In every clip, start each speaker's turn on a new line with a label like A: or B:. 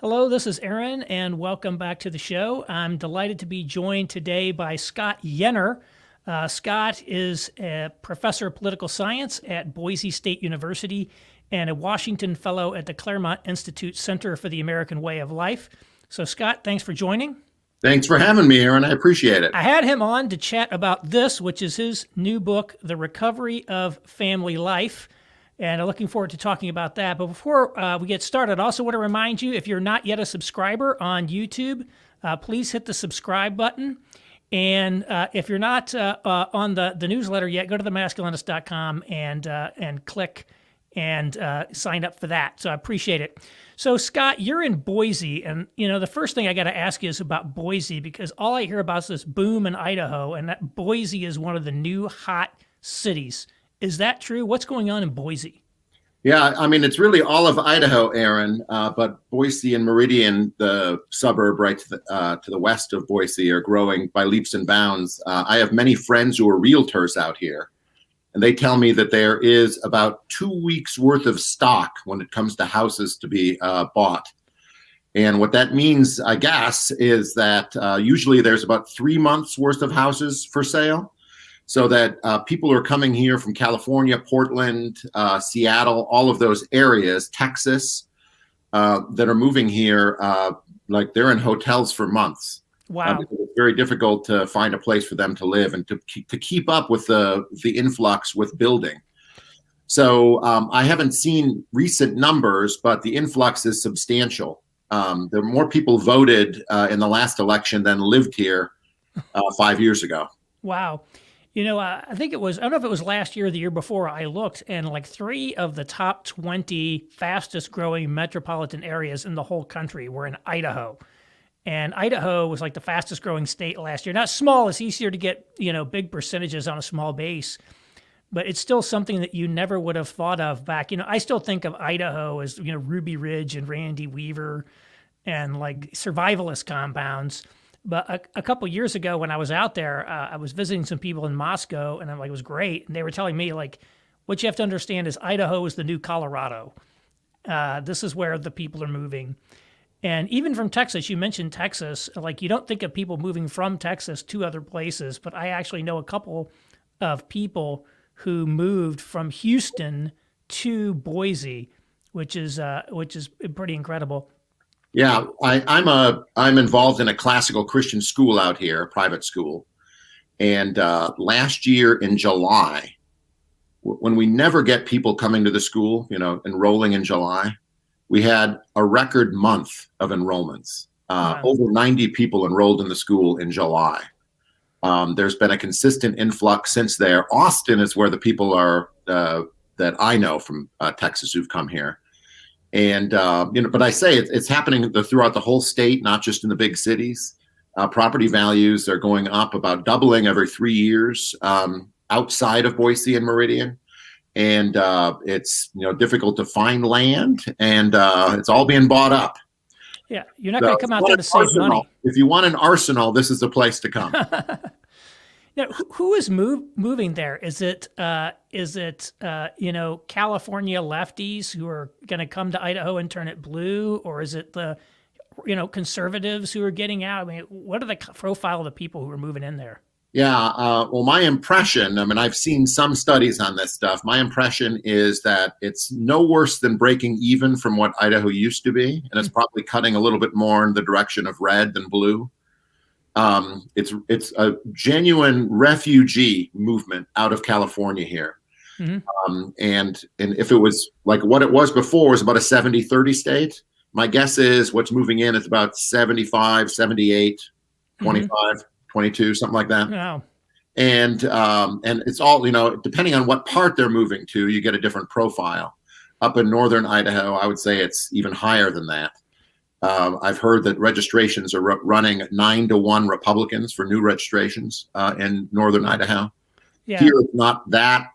A: Hello, this is Aaron, and welcome back to the show. I'm delighted to be joined today by Scott Yenor. Scott is a professor of political science at Boise State University and a Washington Fellow at the Claremont Institute Center for the American Way of Life. So, Scott, thanks for joining.
B: Thanks for having me, Aaron. I appreciate it.
A: I had him on to chat about this, which is his new book, The Recovery of Family Life. And I'm looking forward to talking about that. But before we get started, I also want to remind you, if you're not yet a subscriber on YouTube, please hit the subscribe button. And if you're not on the newsletter yet, go to themasculinist.com and click and sign up for that. So I appreciate it. So Scott, you're in Boise, and the first thing I got to ask you is about Boise, because all I hear about is this boom in Idaho, and that Boise is one of the new hot cities. Is that true? What's going on in Boise?
B: Yeah, I mean, it's really all of Idaho, Aaron, but Boise and Meridian, the suburb right to the west of Boise, are growing by leaps and bounds. I have many friends who are realtors out here, and they tell me that there is about 2 weeks worth of stock when it comes to houses to be bought. And what that means, I guess, is that usually there's about 3 months worth of houses for sale. So that people are coming here from California, Portland, Seattle, all of those areas, Texas, that are moving here, like they're in hotels for months.
A: Wow.
B: It's very difficult to find a place for them to live and to keep up with the influx with building. So I haven't seen recent numbers, but the influx is substantial. There are more people voted in the last election than lived here 5 years ago.
A: Wow. I think it was, I don't know if it was last year or the year before, I looked, and like 3 of the top 20 fastest growing metropolitan areas in the whole country were in Idaho. And Idaho was like the fastest growing state last year. Not small, it's easier to get, big percentages on a small base, but it's still something that you never would have thought of back. I still think of Idaho as, Ruby Ridge and Randy Weaver and like survivalist compounds. But a couple of years ago when I was out there, I was visiting some people in Moscow, and I'm like, it was great. And they were telling me, like, what you have to understand is Idaho is the new Colorado. This is where the people are moving. And even from Texas, you mentioned Texas, like you don't think of people moving from Texas to other places, but I actually know a couple of people who moved from Houston to Boise, which is pretty incredible.
B: Yeah, I'm involved in a classical Christian school out here, a private school. And last year in July, when we never get people coming to the school, enrolling in July, we had a record month of enrollments.
A: Wow.
B: Over 90 people enrolled in the school in July. There's been a consistent influx since there. Austin is where the people are that I know from Texas who've come here. And, but I say it's happening throughout the whole state, not just in the big cities. Property values are going up, about doubling every 3 years outside of Boise and Meridian. And it's, difficult to find land, and it's all being bought up.
A: Yeah, you're not going to come out there to save money.
B: If you want an arsenal, this is the place to come.
A: Now, who is moving there? Is it California lefties who are going to come to Idaho and turn it blue, or is it the conservatives who are getting out? I mean, what are the profile of the people who are moving in there?
B: Yeah, well, my impression, I've seen some studies on this stuff. My impression is that it's no worse than breaking even from what Idaho used to be, and it's probably cutting a little bit more in the direction of red than blue. It's a genuine refugee movement out of California here. Mm-hmm. And if it was like what it was before was about a 70-30 state, my guess is what's moving in is about 75, 78, 25, 22, something like that.
A: Wow.
B: And it's all, depending on what part they're moving to, you get a different profile. Up in northern Idaho, I would say it's even higher than that. I've heard that registrations are running 9-1 Republicans for new registrations in northern Idaho.
A: Yeah.
B: Here, it's not that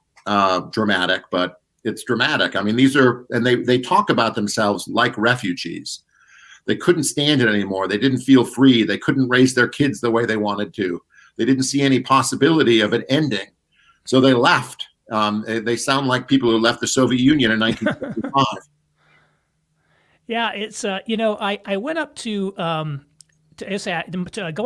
B: dramatic, but it's dramatic. I mean, they talk about themselves like refugees. They couldn't stand it anymore. They didn't feel free. They couldn't raise their kids the way they wanted to. They didn't see any possibility of it ending. So they left. They sound like people who left the Soviet Union in 1955.
A: Yeah, it's I went up to going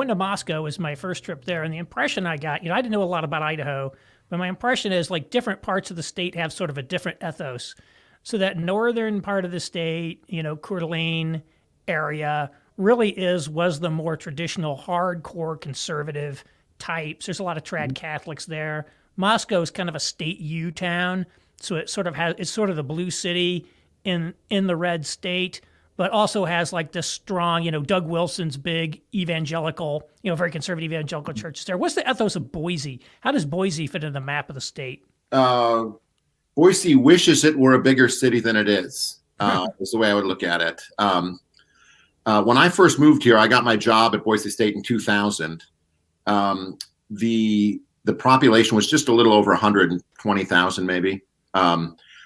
A: to Moscow was my first trip there, and the impression I got, I didn't know a lot about Idaho, but my impression is like different parts of the state have sort of a different ethos. So that northern part of the state, Coeur d'Alene area, really was the more traditional, hardcore conservative types. There's a lot of trad Catholics there. Moscow is kind of a state U town, so it's sort of the blue city in the red state, but also has like this strong, Doug Wilson's big evangelical, very conservative evangelical churches there. What's the ethos of Boise? How does Boise fit in the map of the state?
B: Boise wishes it were a bigger city than it is the way I would look at it. When I first moved here, I got my job at Boise State in 2000. The population was just a little over 120,000, maybe.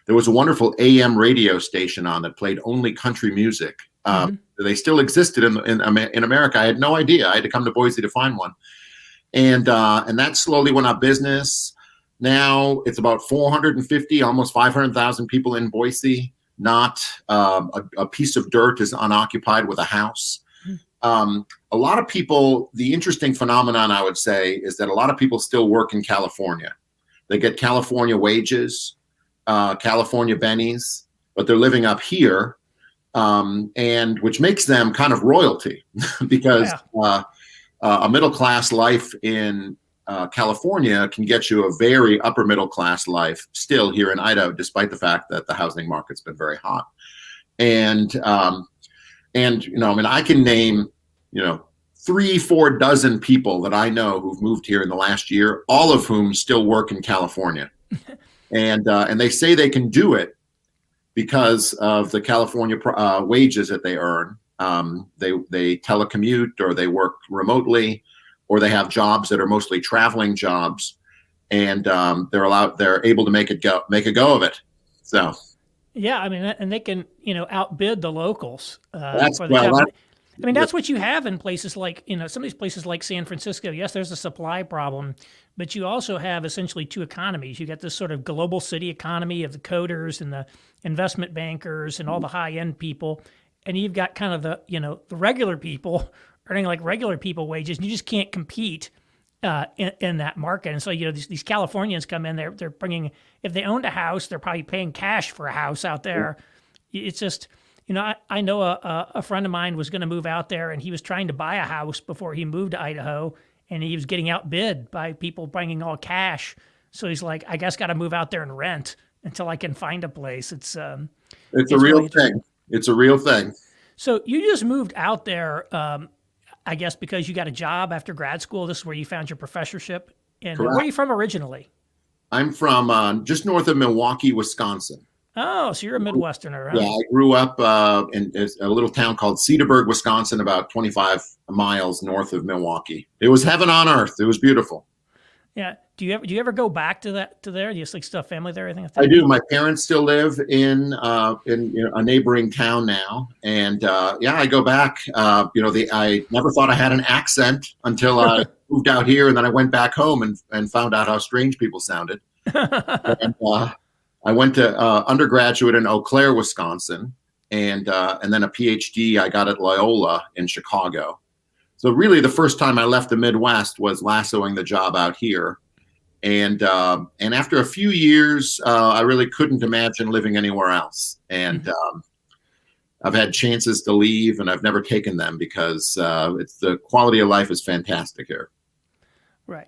B: There was a wonderful AM radio station on that played only country music. They still existed in America. I had no idea. I had to come to Boise to find one, and that slowly went out of business. Now it's about 450, almost 500,000 people in Boise. Not a piece of dirt is unoccupied with a house. A lot of people, the interesting phenomenon I would say is that a lot of people still work in California. They get California wages, California bennies, but they're living up here, and which makes them kind of royalty because a middle-class life in California can get you a very upper middle-class life still here in Idaho, despite the fact that the housing market's been very hot. And I can name, 3-4 dozen people that I know who've moved here in the last year, all of whom still work in California. And they say they can do it because of the California wages that they earn. They telecommute, or they work remotely, or they have jobs that are mostly traveling jobs, and they're able to make a go of it. So. Yeah,
A: and they can, outbid the locals. That's what you have in places like, some of these places like San Francisco. Yes, there's a supply problem, but you also have essentially two economies. You get this sort of global city economy of the coders and the investment bankers and all the high-end people, and you've got kind of the regular people earning like regular people wages, and you just can't compete in that market. And so, these Californians come in, they're bringing, if they owned a house, they're probably paying cash for a house out there. It's just, I know a friend of mine was going to move out there, and he was trying to buy a house before he moved to Idaho, and he was getting outbid by people bringing all cash. So he's like, I guess got to move out there and rent until I can find a place. It's a
B: real thing. It's a real thing.
A: So you just moved out there, I guess, because you got a job after grad school. This is where you found your professorship. And where are you from originally?
B: I'm from just north of Milwaukee, Wisconsin.
A: Oh, so you're a Midwesterner, huh?
B: Yeah, I grew up in a little town called Cedarburg, Wisconsin, about 25 miles north of Milwaukee. It was heaven on earth. It was beautiful.
A: Yeah. Do you ever go back to there? Do you still have family there?
B: I do. My parents still live in a neighboring town now, and I go back. I never thought I had an accent until I moved out here, and then I went back home and found out how strange people sounded. And I went to undergraduate in Eau Claire, Wisconsin, and then a PhD I got at Loyola in Chicago. So really, the first time I left the Midwest was lassoing the job out here. And after a few years, I really couldn't imagine living anywhere else. And I've had chances to leave, and I've never taken them because the quality of life is fantastic here. Right.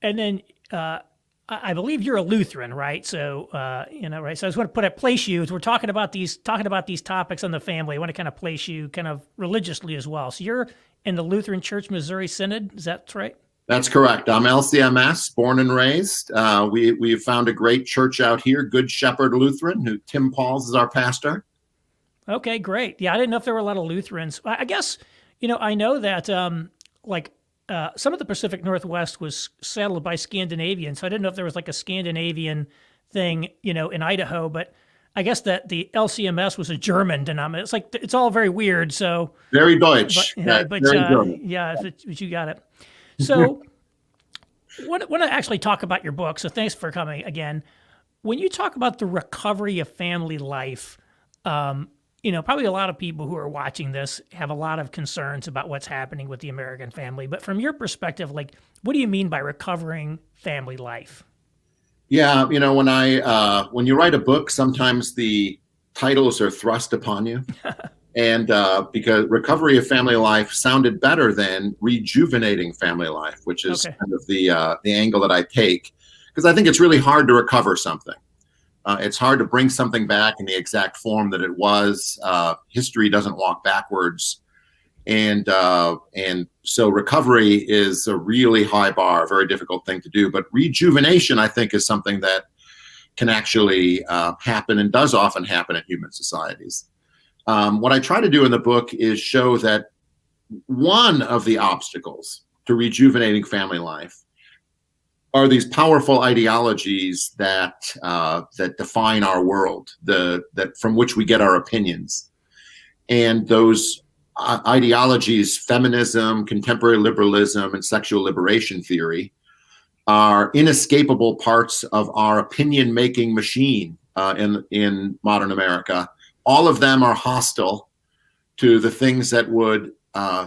A: And then I believe you're a Lutheran, right? So right. So I just want to place you as we're talking about these topics on the family. I want to kind of place you kind of religiously as well. So you're in the Lutheran Church Missouri Synod. Is that right?
B: That's correct. I'm LCMS, born and raised. We've found a great church out here, Good Shepherd Lutheran, Tim Pauls is our pastor.
A: Okay, great. Yeah, I didn't know if there were a lot of Lutherans. I guess, I know that some of the Pacific Northwest was settled by Scandinavians, so I didn't know if there was like a Scandinavian thing, in Idaho, but I guess that the LCMS was a German denomination. It's all very weird. So
B: very Deutsch.
A: But you got it. So I want to actually talk about your book. So thanks for coming again. When you talk about the recovery of family life, Probably a lot of people who are watching this have a lot of concerns about what's happening with the American family. But from your perspective, like, what do you mean by recovering family life?
B: Yeah, when you write a book, sometimes the titles are thrust upon you, and because recovery of family life sounded better than rejuvenating family life, which is
A: Okay.
B: kind of the angle that I take, because I think it's really hard to recover something. It's hard to bring something back in the exact form that it was. History doesn't walk backwards, and so recovery is a really high bar, a very difficult thing to do. But rejuvenation, I think, is something that can actually happen and does often happen in human societies. What I try to do in the book is show that one of the obstacles to rejuvenating family life are these powerful ideologies that define our world, that from which we get our opinions. And those ideologies, feminism, contemporary liberalism, and sexual liberation theory, are inescapable parts of our opinion-making machine in modern America. All of them are hostile to the things that would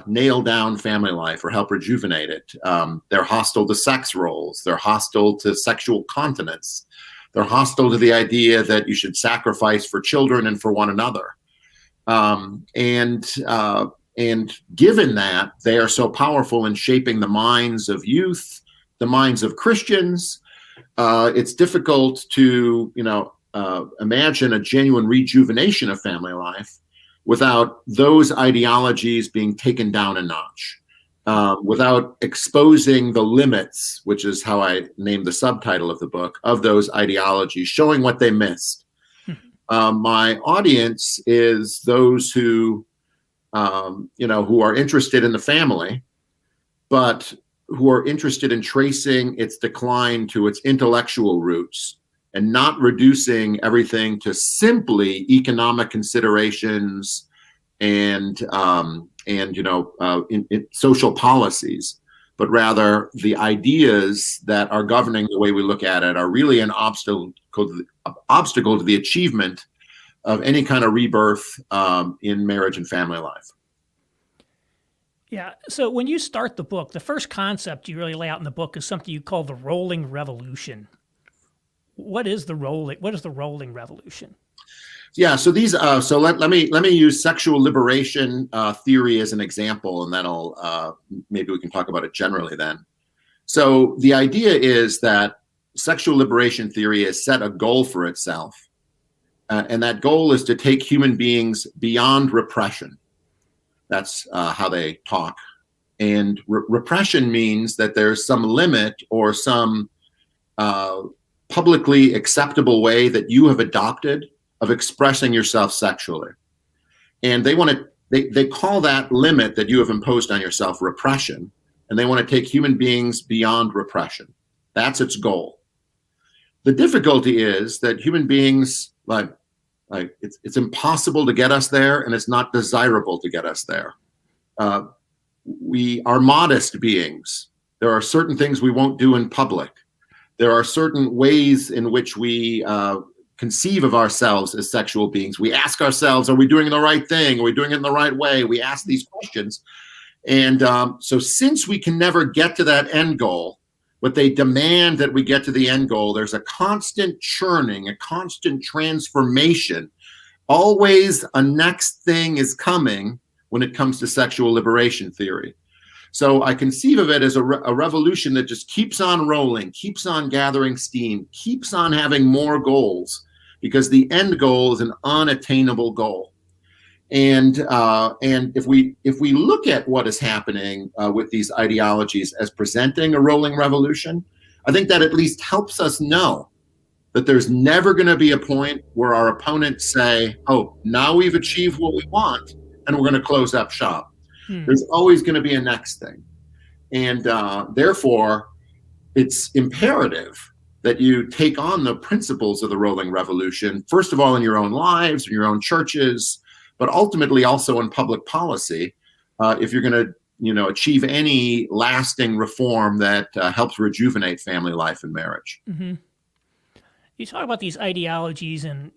B: nail down family life or help rejuvenate it. They're hostile to sex roles. They're hostile to sexual continence. They're hostile to the idea that you should sacrifice for children and for one another. And given that they are so powerful in shaping the minds of youth, the minds of Christians, it's difficult to imagine a genuine rejuvenation of family life without those ideologies being taken down a notch, without exposing the limits, which is how I named the subtitle of the book, of those ideologies, showing what they missed. My audience is those who are interested in the family, but who are interested in tracing its decline to its intellectual roots and not reducing everything to simply economic considerations and social policies, but rather the ideas that are governing the way we look at it are really an obstacle to the achievement of any kind of rebirth in marriage and family life.
A: Yeah. So when you start the book, the first concept you really lay out in the book is something you call the rolling revolution. What is the rolling revolution?
B: Yeah. So these. So let me use sexual liberation theory as an example, and that'll maybe we can talk about it generally then. So the idea is that sexual liberation theory has set a goal for itself, and that goal is to take human beings beyond repression. That's how they talk. And repression means that there's some limit or some publicly acceptable way that you have adopted of expressing yourself sexually. And they call that limit that you have imposed on yourself repression. And they want to take human beings beyond repression. That's its goal. The difficulty is that human beings, it's impossible to get us there, and it's not desirable to get us there. We are modest beings. There are certain things we won't do in public. There are certain ways in which we conceive of ourselves as sexual beings. We ask ourselves, are we doing the right thing? Are we doing it in the right way? We ask these questions. And so since we can never get to that end goal, but they demand that we get to the end goal, there's a constant churning, a constant transformation. Always a next thing is coming when it comes to sexual liberation theory. So I conceive of it as a revolution that just keeps on rolling, keeps on gathering steam, keeps on having more goals, because the end goal is an unattainable goal. And if we look at what is happening with these ideologies as presenting a rolling revolution, I think that at least helps us know that there's never going to be a point where our opponents say, oh, now we've achieved what we want and we're going to close up shop. There's always going to be a next thing. And therefore, it's imperative that you take on the principles of the rolling revolution, first of all, in your own lives, in your own churches, but ultimately also in public policy, if you're going to achieve any lasting reform that helps rejuvenate family life and marriage.
A: Mm-hmm. you talk about these ideologies and,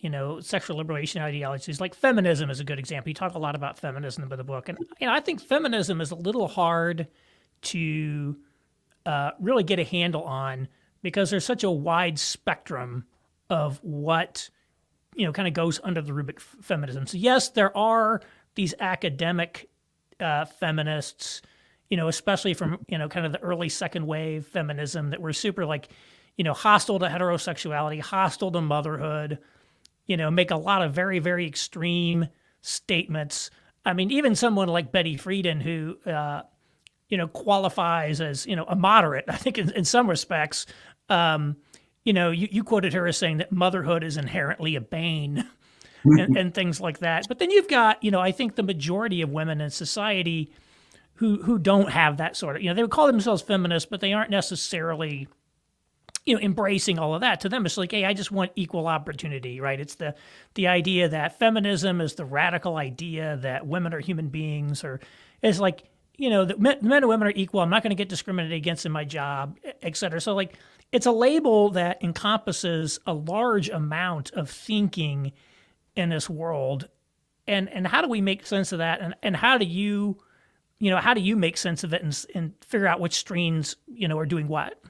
A: sexual liberation ideologies, like feminism is a good example. You talk a lot about feminism in the book. And, I think feminism is a little hard to really get a handle on because there's such a wide spectrum of what, kind of goes under the rubric feminism. So yes, there are these academic feminists, especially from, kind of the early second wave feminism that were super like, hostile to heterosexuality, hostile to motherhood, make a lot of very, very extreme statements. I mean, even someone like Betty Friedan, who, qualifies as, a moderate, I think in some respects, you quoted her as saying that motherhood is inherently a bane and things like that. But then you've got, I think the majority of women in society who don't have that sort of, they would call themselves feminists, but they aren't necessarily, embracing all of that. To them, it's like, hey, I just want equal opportunity, right? It's the idea that feminism is the radical idea that women are human beings, or it's like, that men and women are equal. I'm not going to get discriminated against in my job, et cetera. So like, it's a label that encompasses a large amount of thinking in this world. And how do we make sense of that? And how do you make sense of it and figure out which streams, are doing what?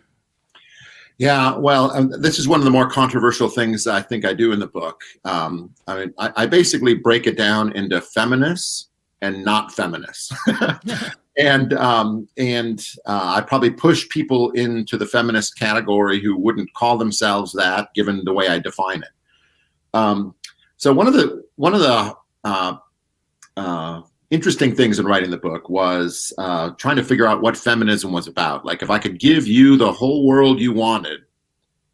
B: Yeah, well, this is one of the more controversial things I think I do in the book. I basically break it down into feminists and not feminists. And I probably push people into the feminist category who wouldn't call themselves that, given the way I define it. So one of the interesting things in writing the book was trying to figure out what feminism was about. Like, if I could give you the whole world you wanted,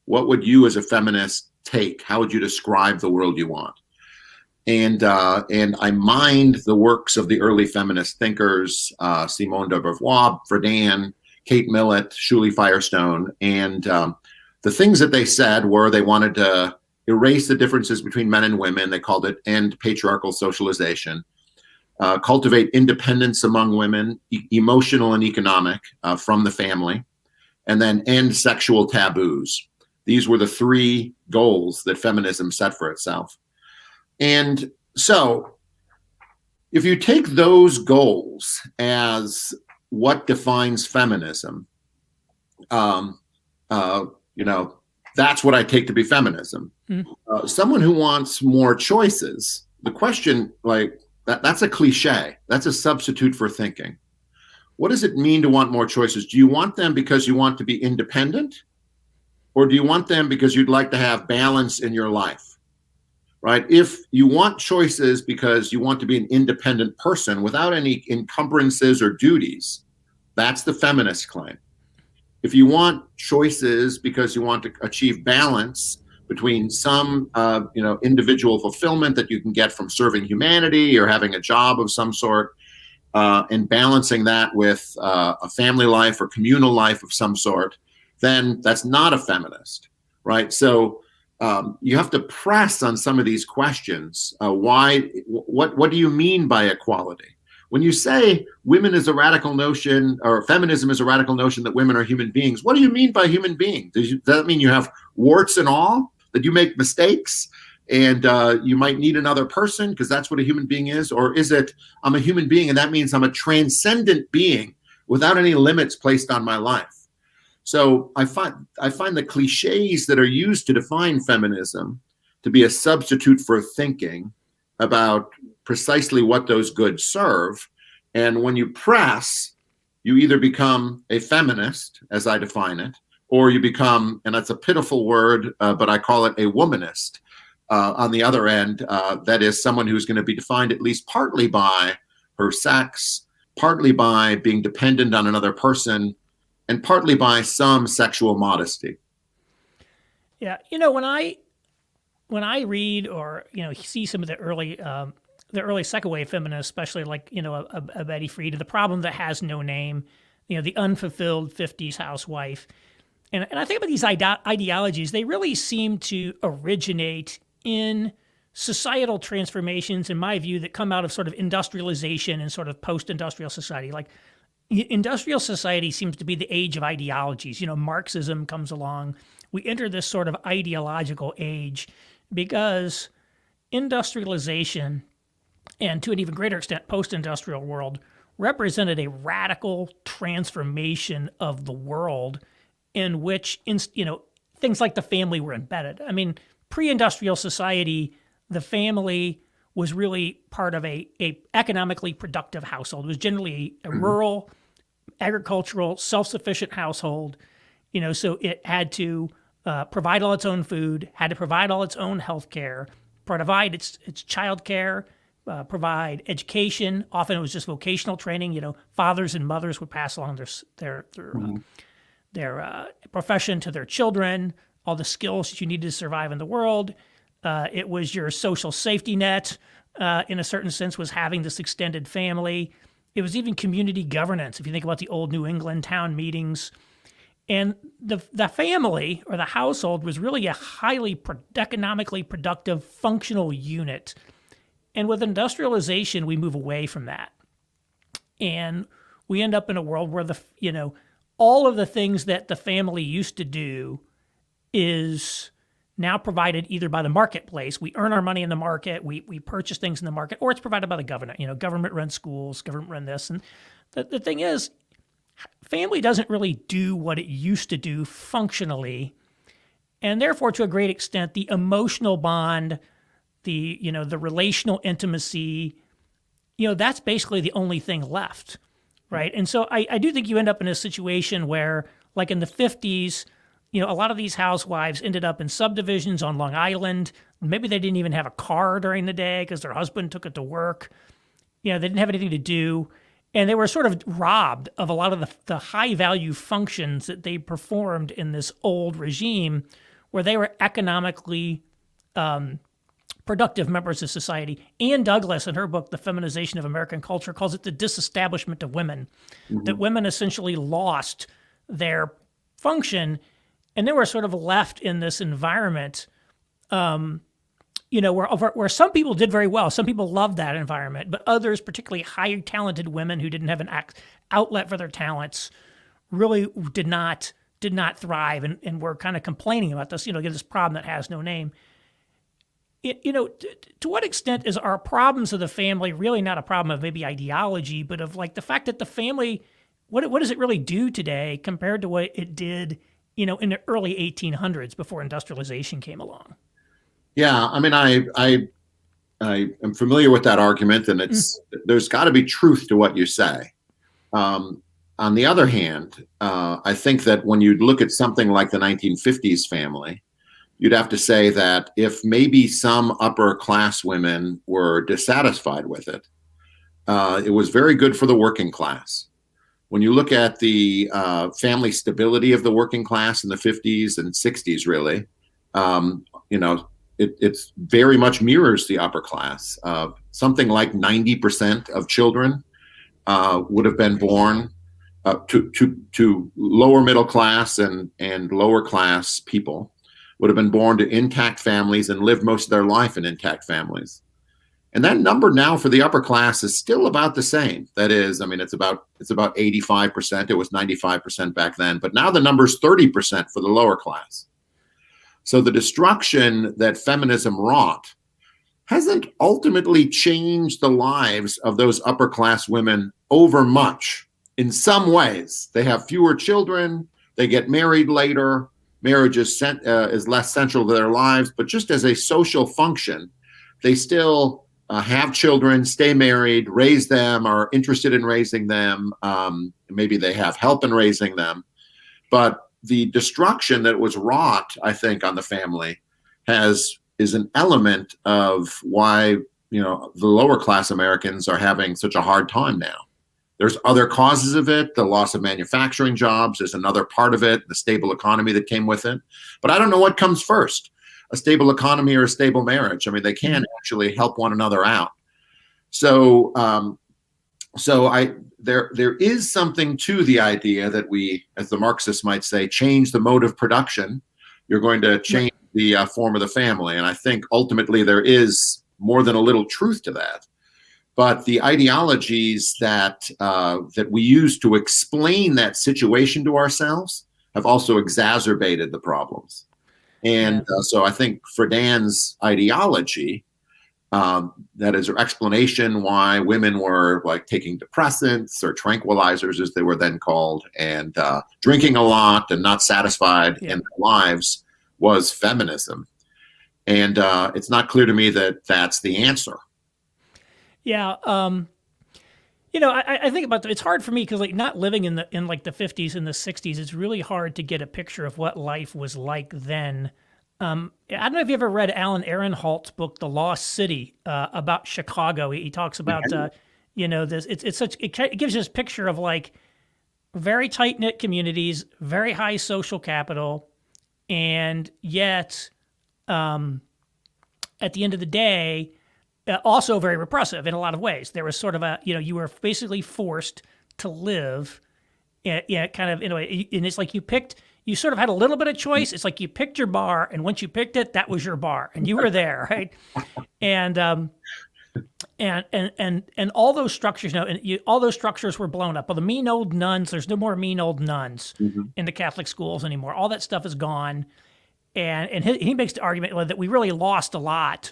B: what would you as a feminist take? How would you describe the world you want? And I mined the works of the early feminist thinkers, Simone de Beauvoir, Friedan, Kate Millett, Shuli Firestone. And the things that they said were they wanted to erase the differences between men and women. They called it end patriarchal socialization. Cultivate independence among women, emotional and economic, from the family, and then end sexual taboos. These were the three goals that feminism set for itself. And so if you take those goals as what defines feminism, that's what I take to be feminism. Someone who wants more choices, the question, like, that's a cliche. That's a substitute for thinking. What does it mean to want more choices? Do you want them because you want to be independent? Or do you want them because you'd like to have balance in your life? Right? If you want choices because you want to be an independent person without any encumbrances or duties, that's the feminist claim. If you want choices because you want to achieve balance between some individual fulfillment that you can get from serving humanity or having a job of some sort, and balancing that with a family life or communal life of some sort, then that's not a feminist, right? So you have to press on some of these questions. What do you mean by equality? When you say women is a radical notion, or feminism is a radical notion that women are human beings, what do you mean by human being? Does that mean you have warts and all, that you make mistakes and you might need another person because that's what a human being is? Or is it, I'm a human being and that means I'm a transcendent being without any limits placed on my life? So I find the cliches that are used to define feminism to be a substitute for thinking about precisely what those goods serve. And when you press, you either become a feminist, as I define it, or you become, and that's a pitiful word, but I call it a womanist on the other end. That is someone who's going to be defined at least partly by her sex, partly by being dependent on another person, and partly by some sexual modesty.
A: Yeah, when I read or see some of the early second wave feminists, especially like a Betty Friedan, the problem that has no name, the unfulfilled 50s housewife, and I think about these ideologies, they really seem to originate in societal transformations, in my view, that come out of sort of industrialization and sort of post-industrial society. Like, industrial society seems to be the age of ideologies. Marxism comes along we enter this sort of ideological age because industrialization, and to an even greater extent, post-industrial world, represented a radical transformation of the world in which, things like the family were embedded. I mean, pre-industrial society, the family was really part of a economically productive household. It was generally a rural, agricultural, self-sufficient household. So it had to provide all its own food, had to provide all its own health care, provide its child care, provide education. Often it was just vocational training. Fathers and mothers would pass along their profession to their children, all the skills that you needed to survive in the world. It was your social safety net, in a certain sense, was having this extended family. It was even community governance, if you think about the old New England town meetings. And the family or the household was really a highly economically productive, functional unit. And with industrialization, we move away from that. And we end up in a world where all of the things that the family used to do is now provided either by the marketplace. We earn our money in the market, we purchase things in the market, or it's provided by the government. Government run schools, government run this. And the thing is, family doesn't really do what it used to do functionally. And therefore, to a great extent, the emotional bond, the relational intimacy, that's basically the only thing left, right? And so I do think you end up in a situation where, like in the 50s, a lot of these housewives ended up in subdivisions on Long Island. Maybe they didn't even have a car during the day because their husband took it to work. They didn't have anything to do. And they were sort of robbed of a lot of the high-value functions that they performed in this old regime where they were economically productive members of society. Ann Douglas, in her book, The Feminization of American Culture, calls it the disestablishment of women, that women essentially lost their function, and they were sort of left in this environment, where some people did very well. Some people loved that environment, but others, particularly high talented women who didn't have an outlet for their talents, really did not thrive, and were kind of complaining about this, this problem that has no name. To what extent is our problems of the family really not a problem of maybe ideology, but of like the fact that the family, what does it really do today compared to what it did, in the early 1800s before industrialization came along?
B: Yeah, I mean, I am familiar with that argument, and there's got to be truth to what you say. On the other hand, I think that when you look at something like the 1950s family, you'd have to say that if maybe some upper class women were dissatisfied with it, it was very good for the working class. When you look at the family stability of the working class in the 50s and 60s, really, it's very much mirrors the upper class. Something like 90% of children would have been born to lower middle class and lower class people, would have been born to intact families and lived most of their life in intact families. And that number now for the upper class is still about the same. That is, I mean, it's about 85%. It was 95% back then, but now the number is 30% for the lower class. So the destruction that feminism wrought hasn't ultimately changed the lives of those upper class women over much. In some ways, they have fewer children, they get married later, marriage is less central to their lives, but just as a social function, they still have children, stay married, raise them, are interested in raising them. Maybe they have help in raising them. But the destruction that was wrought, I think, on the family is an element of why, the lower class Americans are having such a hard time now. There's other causes of it. The loss of manufacturing jobs is another part of it, the stable economy that came with it. But I don't know what comes first, a stable economy or a stable marriage. I mean, they can actually help one another out. So there is something to the idea that we, as the Marxists might say, change the mode of production. You're going to change the form of the family. And I think ultimately there is more than a little truth to that. But the ideologies that we use to explain that situation to ourselves have also exacerbated the problems. And so I think Friedan's ideology, that is her explanation why women were like taking depressants or tranquilizers, as they were then called, and drinking a lot and not satisfied in their lives, was feminism. And it's not clear to me that that's the answer.
A: Yeah. I think about it's hard for me because like not living in the 50s and the 60s, it's really hard to get a picture of what life was like then. I don't know if you ever read Alan Ehrenhalt's book, The Lost City, about Chicago. He talks about, this. It gives you this picture of like very tight knit communities, very high social capital, and yet, at the end of the day, also very repressive in a lot of ways. There was sort of you were basically forced to live, kind of in a way, and it's like you sort of had a little bit of choice. It's like you picked your bar, and once you picked it, that was your bar, and you were there, right? And all those structures, all those structures were blown up. Well, the mean old nuns, there's no more mean old nuns in the Catholic schools anymore. All that stuff is gone, and he makes the argument that we really lost a lot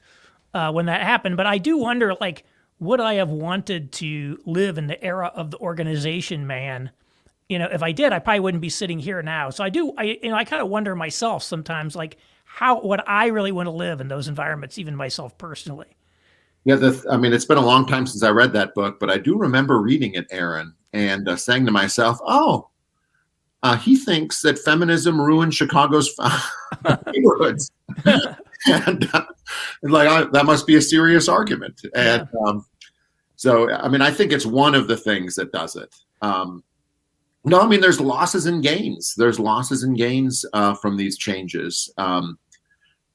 A: when that happened. But I do wonder, like, would I have wanted to live in the era of the organization man? If I did, I probably wouldn't be sitting here now. So I kind of wonder myself sometimes, like, how would I really want to live in those environments, even myself personally?
B: Yeah, it's been a long time since I read that book, but I do remember reading it, Aaron, and saying to myself, he thinks that feminism ruined Chicago's neighborhoods. And that must be a serious argument. And I think it's one of the things that does it. There's losses and gains. There's losses and gains from these changes.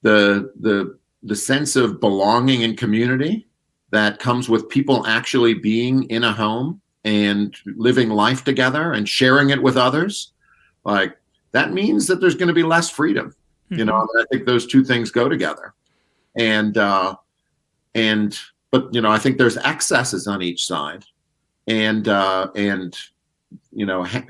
B: The sense of belonging and community that comes with people actually being in a home and living life together and sharing it with others, like that means that there's going to be less freedom. I think those two things go together. But I think there's excesses on each side, and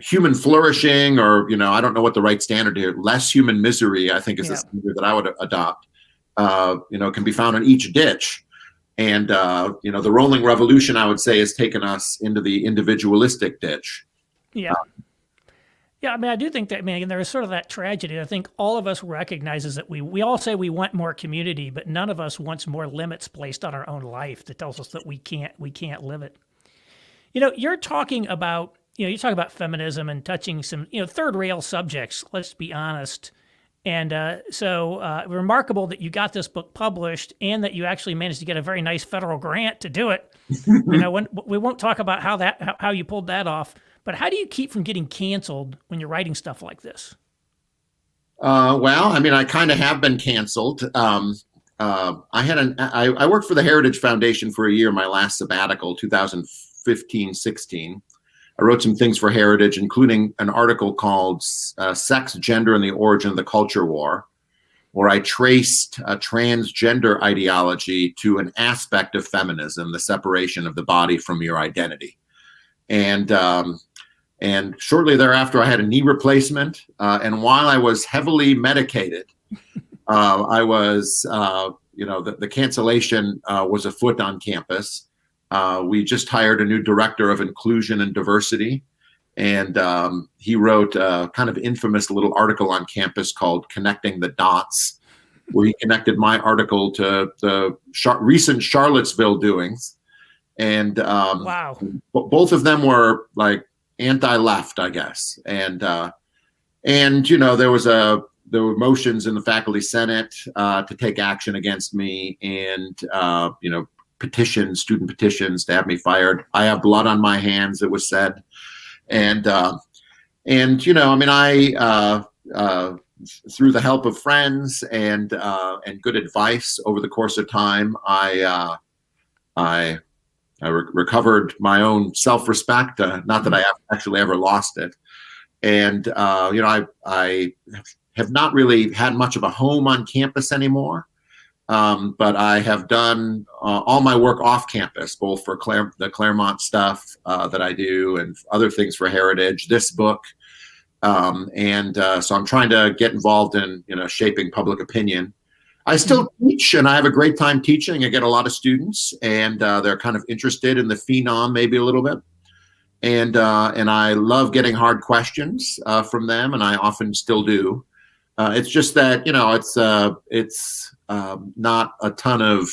B: human flourishing, or I don't know what the right standard here. Less human misery, I think, is the standard that I would adopt. Can be found in each ditch, and the rolling revolution, I would say, has taken us into the individualistic ditch.
A: Yeah. I do think that, there is sort of that tragedy. I think all of us recognizes that we all say we want more community, but none of us wants more limits placed on our own life that tells us that we can't live it. You're talking about, you talk about feminism and touching some, third rail subjects, let's be honest. And so remarkable that you got this book published and that you actually managed to get a very nice federal grant to do it. When we won't talk about how you pulled that off, but how do you keep from getting canceled when you're writing stuff like this?
B: I kind of have been canceled. I worked for the Heritage Foundation for a year, my last sabbatical, 2015-16. I wrote some things for Heritage, including an article called Sex, Gender, and the Origin of the Culture War, where I traced a transgender ideology to an aspect of feminism, the separation of the body from your identity. And shortly thereafter, I had a knee replacement. And while I was heavily medicated, I was, the cancellation was afoot on campus. We just hired a new director of inclusion and diversity, and he wrote a kind of infamous little article on campus called Connecting the Dots, where he connected my article to the recent Charlottesville doings. And
A: wow,
B: both of them were like anti-left, I guess. And there were motions in the faculty senate to take action against me, and student petitions to have me fired. I have blood on my hands, it was said. And through the help of friends and good advice over the course of time, I recovered my own self-respect. Not that I actually ever lost it. And I have not really had much of a home on campus anymore. But I have done all my work off campus, both for the Claremont stuff that I do and other things for Heritage. This book, So I'm trying to get involved in, shaping public opinion. I still teach, and I have a great time teaching. I get a lot of students, and they're kind of interested in the phenom maybe a little bit. And I love getting hard questions from them, and I often still do. It's just that, it's not a ton of,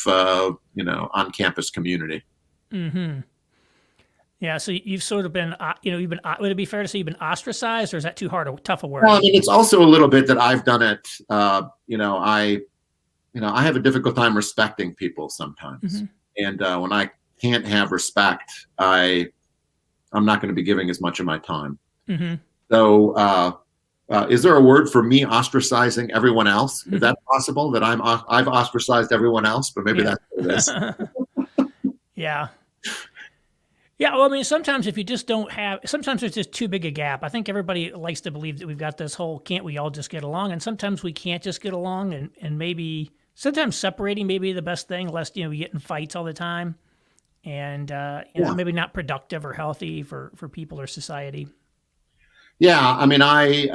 B: on-campus community.
A: Mm-hmm. Yeah, so you've sort of been, would it be fair to say you've been ostracized, or is that too tough a word?
B: Well, I mean, it's also a little bit that I've done it. I have a difficult time respecting people sometimes. Mm-hmm. And when I can't have respect, I'm not going to be giving as much of my time. Mm-hmm. So, is there a word for me ostracizing everyone else? Mm-hmm. Is that possible, that I've ostracized everyone else? But maybe that's what it is.
A: Yeah. Yeah, well, I mean, sometimes if you just don't have, sometimes there's just too big a gap. I think everybody likes to believe that we've got this whole, can't we all just get along? And sometimes we can't just get along, and maybe sometimes separating may be the best thing, lest, we get in fights all the time, and, maybe not productive or healthy for people or society.
B: Yeah, I mean, I've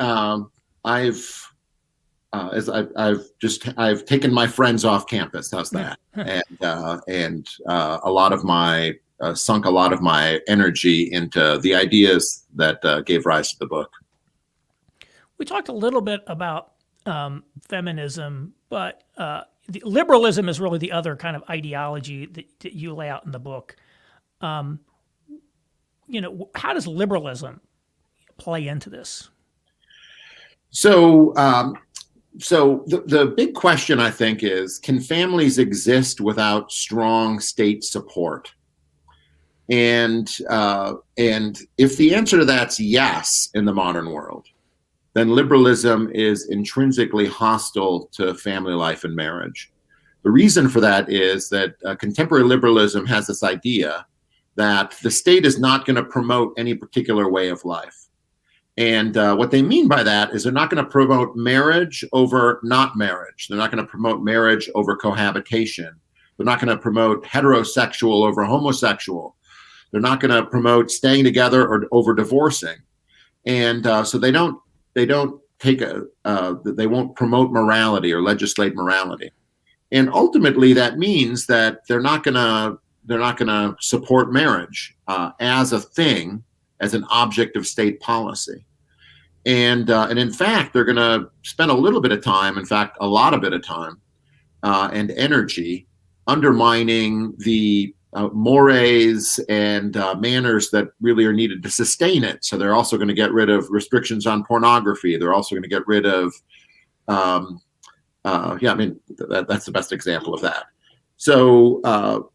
B: taken my friends off campus. How's that? And a lot of my sunk a lot of my energy into the ideas that gave rise to the book.
A: We talked a little bit about feminism, but liberalism is really the other kind of ideology that you lay out in the book. How does liberalism play into this?
B: So the big question, I think, is, can families exist without strong state support? And if the answer to that's yes in the modern world, then liberalism is intrinsically hostile to family life and marriage. The reason for that is that contemporary liberalism has this idea that the state is not going to promote any particular way of life. And what they mean by that is they're not going to promote marriage over not marriage. They're not going to promote marriage over cohabitation. They're not going to promote heterosexual over homosexual. They're not going to promote staying together or over divorcing. And so they won't promote morality or legislate morality. And ultimately that means that they're not going to support marriage as a thing, as an object of state policy. And in fact, they're going to spend a little bit of time, in fact, a lot of bit of time and energy undermining the mores and manners that really are needed to sustain it. So they're also going to get rid of restrictions on pornography. They're also going to get rid of, that's the best example of that. So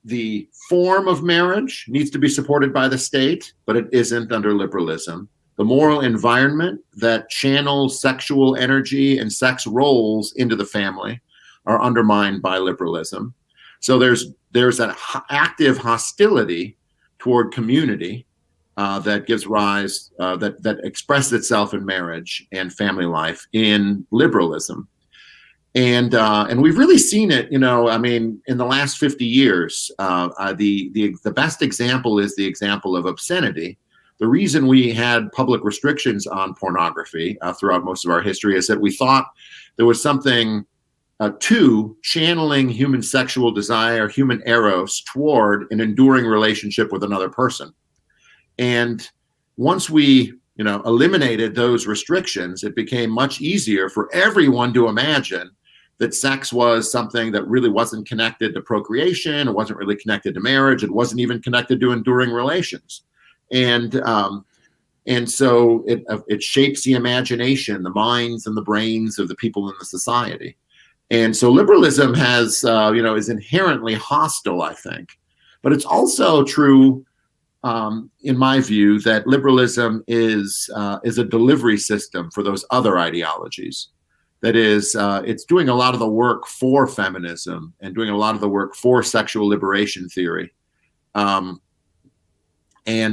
B: the form of marriage needs to be supported by the state, but it isn't under liberalism. The moral environment that channels sexual energy and sex roles into the family are undermined by liberalism. So there's an active hostility toward community that gives rise, that expresses itself in marriage and family life in liberalism. And we've really seen it, in the last 50 years. The best example is the example of obscenity. The reason we had public restrictions on pornography throughout most of our history is that we thought there was something to channeling human sexual desire, human eros, toward an enduring relationship with another person. And once we eliminated those restrictions, it became much easier for everyone to imagine that sex was something that really wasn't connected to procreation. It wasn't really connected to marriage. It wasn't even connected to enduring relations. And so it shapes the imagination, the minds and the brains of the people in the society. And so liberalism has, is inherently hostile, I think. But it's also true, in my view, that liberalism is a delivery system for those other ideologies. That is, it's doing a lot of the work for feminism and doing a lot of the work for sexual liberation theory. And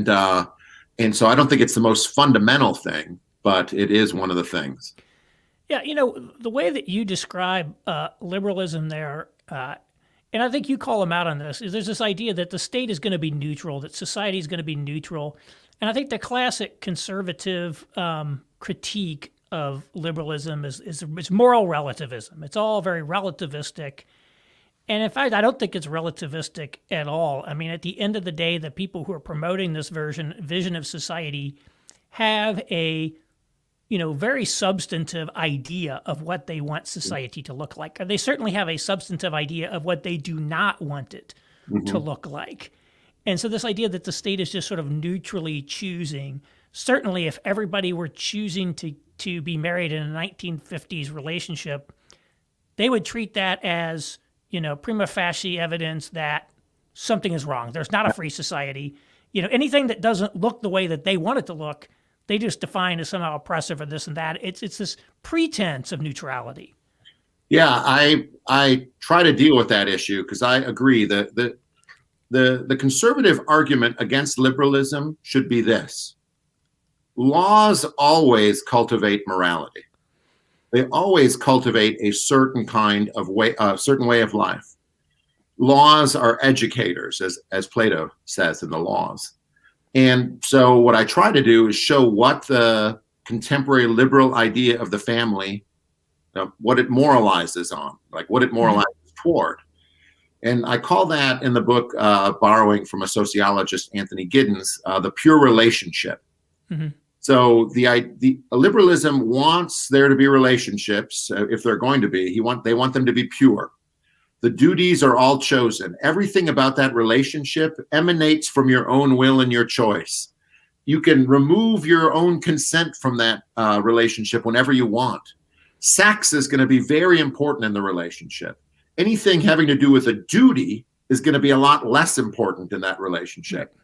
B: so I don't think it's the most fundamental thing, but it is one of the things.
A: Yeah, the way that you describe liberalism there, and I think you call them out on this, is there's this idea that the state is going to be neutral, that society is going to be neutral. And I think the classic conservative critique of liberalism is moral relativism. It's all very relativistic. And in fact, I don't think it's relativistic at all. I mean, at the end of the day, the people who are promoting this vision of society have a very substantive idea of what they want society to look like. They certainly have a substantive idea of what they do not want it to look like. And so this idea that the state is just sort of neutrally choosing, certainly if everybody were choosing to be married in a 1950s relationship, they would treat that as, prima facie evidence that something is wrong. There's not a free society. Anything that doesn't look the way that they want it to look, they just define as somehow oppressive or this and that. It's this pretense of neutrality.
B: Yeah, I try to deal with that issue because I agree that the conservative argument against liberalism should be this: laws always cultivate morality. They always cultivate a certain kind of way, a certain way of life. Laws are educators, as Plato says in the Laws. And so what I try to do is show what the contemporary liberal idea of the family, what it moralizes on, like what it moralizes toward. And I call that in the book, borrowing from a sociologist, Anthony Giddens, the pure relationship. So the liberalism wants there to be relationships, if they're going to be. They want them to be pure. The duties are all chosen. Everything about that relationship emanates from your own will and your choice. You can remove your own consent from that relationship whenever you want. Sex is going to be very important in the relationship. Anything having to do with a duty is going to be a lot less important in that relationship.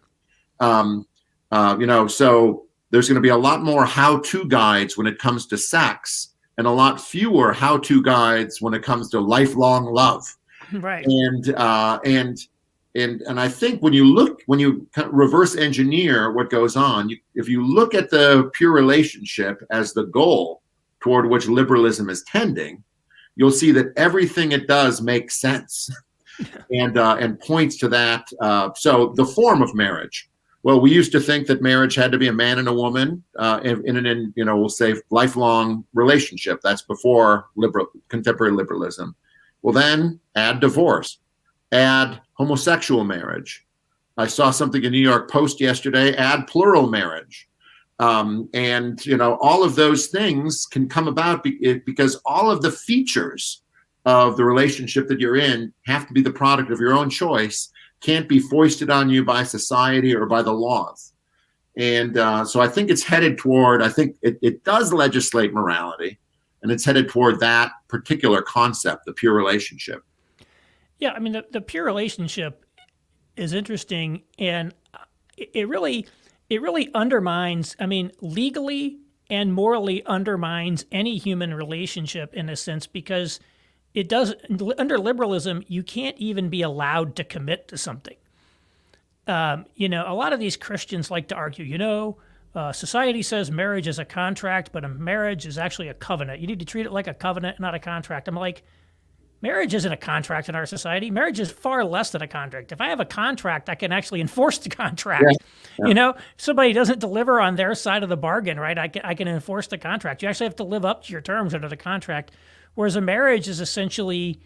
B: So there's going to be a lot more how-to guides when it comes to sex, and a lot fewer how-to guides when it comes to lifelong love.
A: Right.
B: And I think when you kind of reverse engineer what goes on, if you look at the pure relationship as the goal toward which liberalism is tending, you'll see that everything it does makes sense and points to that. So the form of marriage. Well, we used to think that marriage had to be a man and a woman in we'll say lifelong relationship. That's before contemporary liberalism. Well, then add divorce, add homosexual marriage. I saw something in New York Post yesterday, add plural marriage. All of those things can come about because all of the features of the relationship that you're in have to be the product of your own choice, can't be foisted on you by society or by the laws. And so I think it's headed toward, I think it does legislate morality, and it's headed toward that particular concept, the pure relationship.
A: Yeah, I mean, the pure relationship is interesting, and it really undermines, legally and morally undermines any human relationship in a sense, because it does, under liberalism, you can't even be allowed to commit to something. A lot of these Christians like to argue, society says marriage is a contract, but a marriage is actually a covenant. You need to treat it like a covenant, not a contract. I'm like, marriage isn't a contract in our society. Marriage is far less than a contract. If I have a contract, I can actually enforce the contract. Yeah. Somebody doesn't deliver on their side of the bargain, right? I can enforce the contract. You actually have to live up to your terms under the contract. Whereas a marriage is essentially,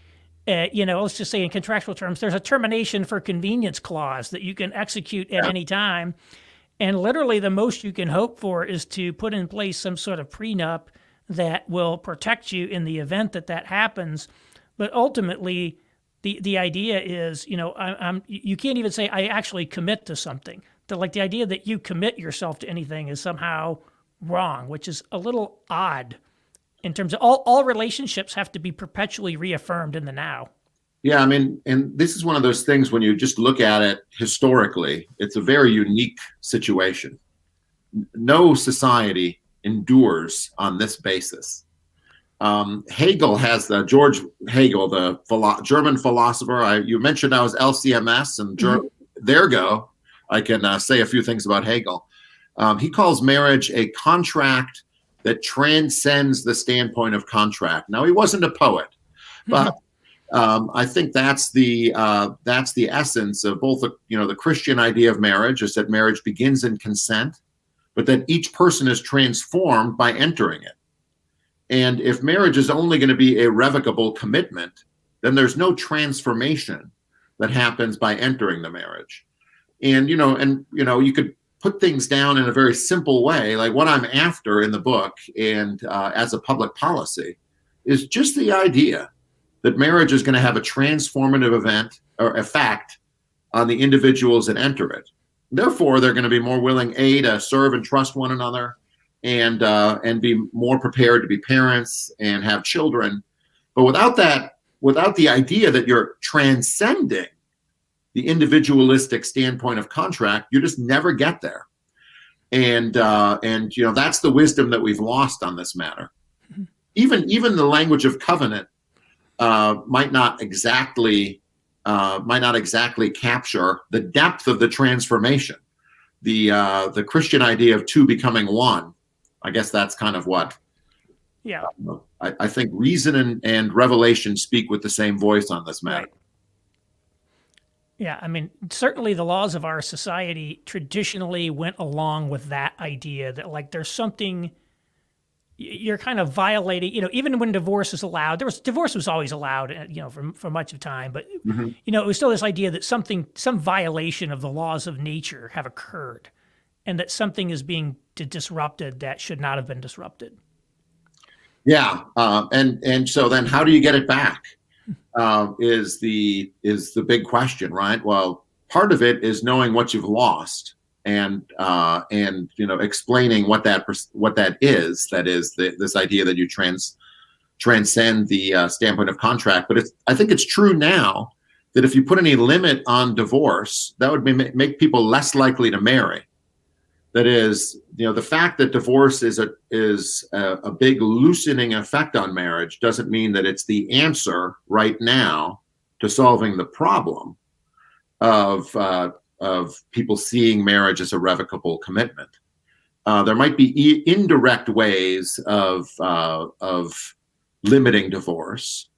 A: let's just say in contractual terms, there's a termination for convenience clause that you can execute at any time. And literally the most you can hope for is to put in place some sort of prenup that will protect you in the event that happens. But ultimately, the idea is, you can't even say I actually commit to something. The idea that you commit yourself to anything is somehow wrong, which is a little odd in terms of all relationships have to be perpetually reaffirmed in the now.
B: Yeah, and this is one of those things when you just look at it historically, it's a very unique situation. No society endures on this basis. Hegel has George Hegel, the German philosopher. You mentioned I was LCMS, and there go. I can say a few things about Hegel. He calls marriage a contract that transcends the standpoint of contract. Now, he wasn't a poet, but I think that's the essence of both the Christian idea of marriage, is that marriage begins in consent, but that each person is transformed by entering it. And if marriage is only going to be a revocable commitment, then there's no transformation that happens by entering the marriage. And you could put things down in a very simple way, like what I'm after in the book and as a public policy is just the idea that marriage is going to have a transformative event or effect on the individuals that enter it. Therefore, they're going to be more willing, to serve and trust one another, and be more prepared to be parents and have children. But without the idea that you're transcending the individualistic standpoint of contract, you just never get there. And that's the wisdom that we've lost on this matter. Mm-hmm. Even the language of covenant might not exactly capture the depth of the transformation. The Christian idea of two becoming one. I guess that's kind of what.
A: Yeah.
B: I think reason and revelation speak with the same voice on this matter. Right.
A: Yeah, I mean, certainly the laws of our society traditionally went along with that idea that, like, there's something you're kind of violating. Even when divorce is allowed, divorce was always allowed, for much of time, but mm-hmm. It was still this idea that some violation of the laws of nature have occurred, and that something is being disrupted that should not have been disrupted.
B: Yeah, and so then how do you get it back? Is the big question, right? Well, part of it is knowing what you've lost and explaining what that is. That is this idea that you transcend the standpoint of contract. But I think it's true now that if you put any limit on divorce, that would make people less likely to marry. That is, the fact that divorce is a big loosening effect on marriage doesn't mean that it's the answer right now to solving the problem of people seeing marriage as a revocable commitment. There might be indirect ways of limiting divorce,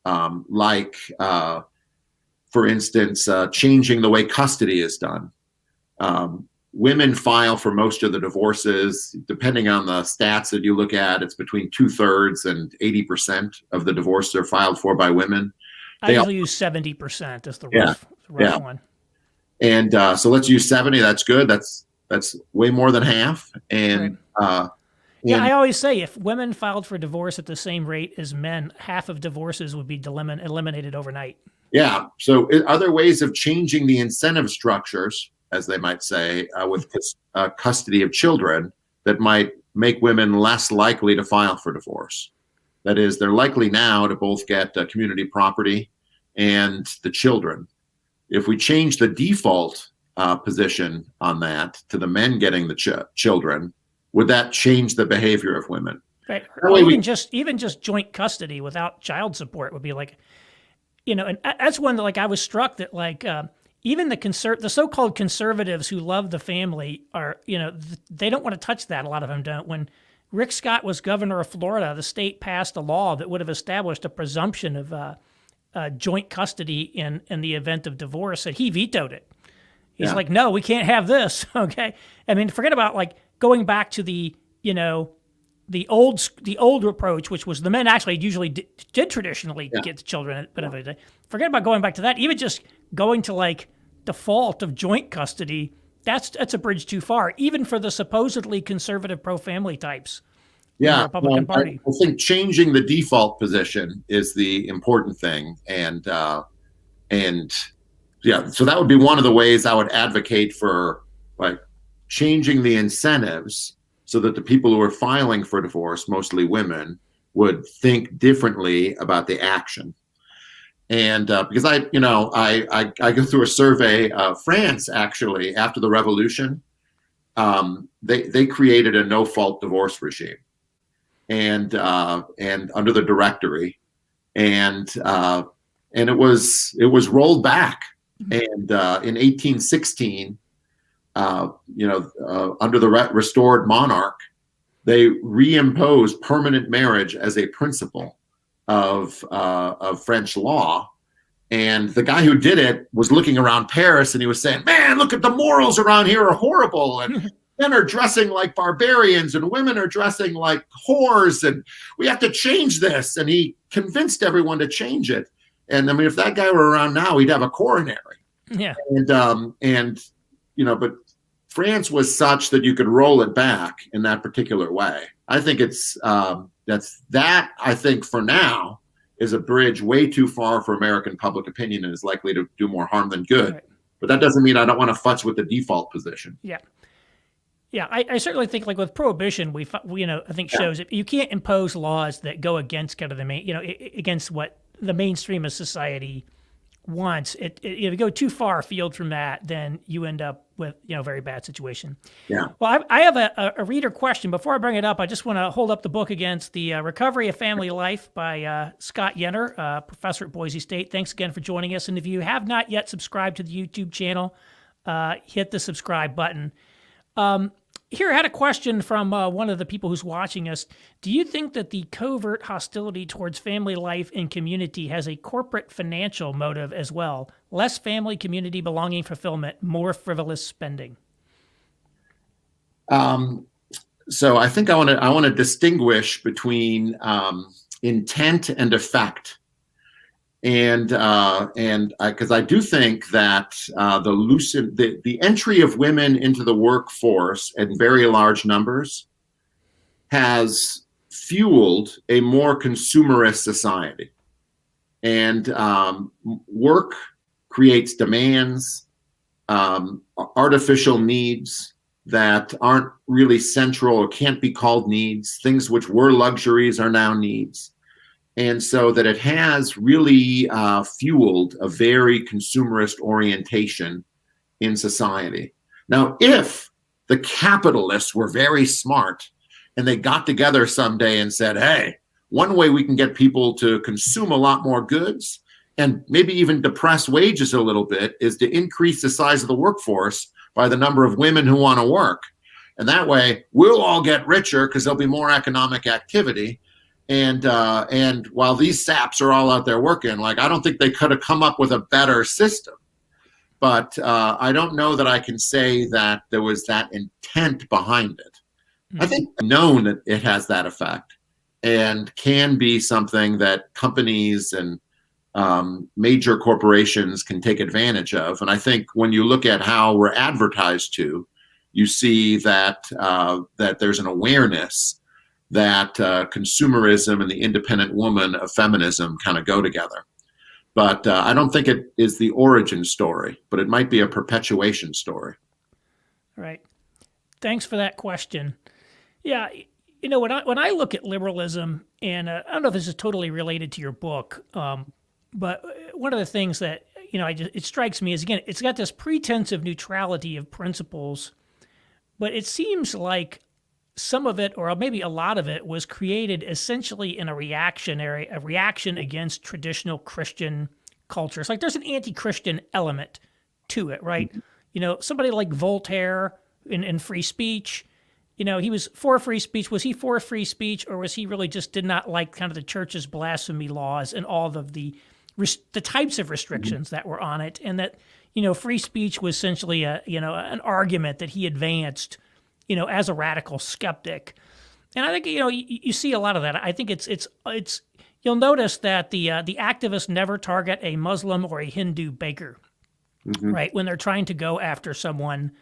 B: like, for instance, changing the way custody is done. Women file for most of the divorces. Depending on the stats that you look at, it's between 2/3 and 80% of the divorces are filed for by women.
A: I usually use 70% as the rough one.
B: And so let's use 70. That's good. That's way more than half. And
A: right. I always say if women filed for divorce at the same rate as men, half of divorces would be eliminated overnight.
B: Yeah. So are there ways of changing the incentive structures, as they might say, with custody of children that might make women less likely to file for divorce? That is, they're likely now to both get community property and the children. If we change the default position on that to the men getting the children, would that change the behavior of women?
A: Right. Or even just joint custody without child support would be like, and that's one that, like, I was struck that, like, even the so-called conservatives who love the family are, they don't want to touch that. A lot of them don't. When Rick Scott was governor of Florida, the state passed a law that would have established a presumption of joint custody in the event of divorce, and he vetoed it. He's like, no, we can't have this. Okay. I mean, forget about, like, going back to the old approach, which was the men actually usually did traditionally get the children. But forget about going back to that. Even just going to, like, default of joint custody, that's a bridge too far, even for the supposedly conservative pro-family types. In the Republican Party.
B: I think changing the default position is the important thing, and so that would be one of the ways I would advocate for, like, changing the incentives so that the people who are filing for divorce, mostly women, would think differently about the action. And because I go through a survey of France, actually, after the revolution, they created a no-fault divorce regime, and under the Directory, and it was rolled back, and in 1816, under the restored monarch, they reimposed permanent marriage as a principle of French law, And the guy who did it was looking around Paris and he was saying, man, look at the morals around here are horrible. And men are dressing like barbarians and women are dressing like whores. And we have to change this. And he convinced everyone to change it. And I mean, if that guy were around now, he'd have a coronary.
A: Yeah.
B: And but France was such that you could roll it back in that particular way. I think it's I think for now is a bridge way too far for American public opinion and is likely to do more harm than good. Right. But that doesn't mean I don't want to futz with the default position.
A: Yeah. Yeah, I certainly think, like with prohibition, I think shows that you can't impose laws that go against kind of the main, against what the mainstream of society wants. If you go too far afield from that, then you end up with a very bad situation.
B: Yeah.
A: Well, I have a reader question. Before I bring it up, I just want to hold up the book against the Recovery of Family Life by Scott Yenor, professor at Boise State. Thanks again for joining us. And if you have not yet subscribed to the YouTube channel, hit the subscribe button. Here, I had a question from one of the people who's watching us. Do you think that the covert hostility towards family life and community has a corporate financial motive as well? Less family, community, belonging, fulfillment, more frivolous spending?
B: So I think I want to distinguish between intent and effect. And because I do think that the entry of women into the workforce in very large numbers has fueled a more consumerist society. And work creates demands, artificial needs that aren't really central or can't be called needs. Things which were luxuries are now needs. And so that it has really fueled a very consumerist orientation in society. Now, if the capitalists were very smart and they got together someday and said, hey, one way we can get people to consume a lot more goods and maybe even depress wages a little bit is to increase the size of the workforce by the number of women who want to work. And that way we'll all get richer because there'll be more economic activity. And while these saps are all out there working, I don't think they could have come up with a better system. But I don't know that I can say that there was that intent behind it. Mm-hmm. I think known that it has that effect and can be something that companies and major corporations can take advantage of. And I think when you look at how we're advertised to, you see that that there's an awareness that consumerism and the independent woman of feminism kind of go together. But I don't think it is the origin story, but it might be a perpetuation story.
A: Right. Thanks for that question. Yeah, when I look at liberalism, and I don't know if this is totally related to your book, but one of the things that it strikes me is, again, it's got this pretense of neutrality of principles, but it seems like some of it, or maybe a lot of it, was created essentially in a reaction against traditional Christian cultures. Like there's an anti-Christian element to it, right? Somebody like Voltaire in free speech, he was for free speech. Was he for free speech, or was he really just did not like kind of the church's blasphemy laws and all of the types of restrictions that were on it, and that free speech was essentially an argument that he advanced as a radical skeptic. And I think, you see a lot of that. I think it's you'll notice that the activists never target a Muslim or a Hindu baker, mm-hmm. right? When they're trying to go after someone,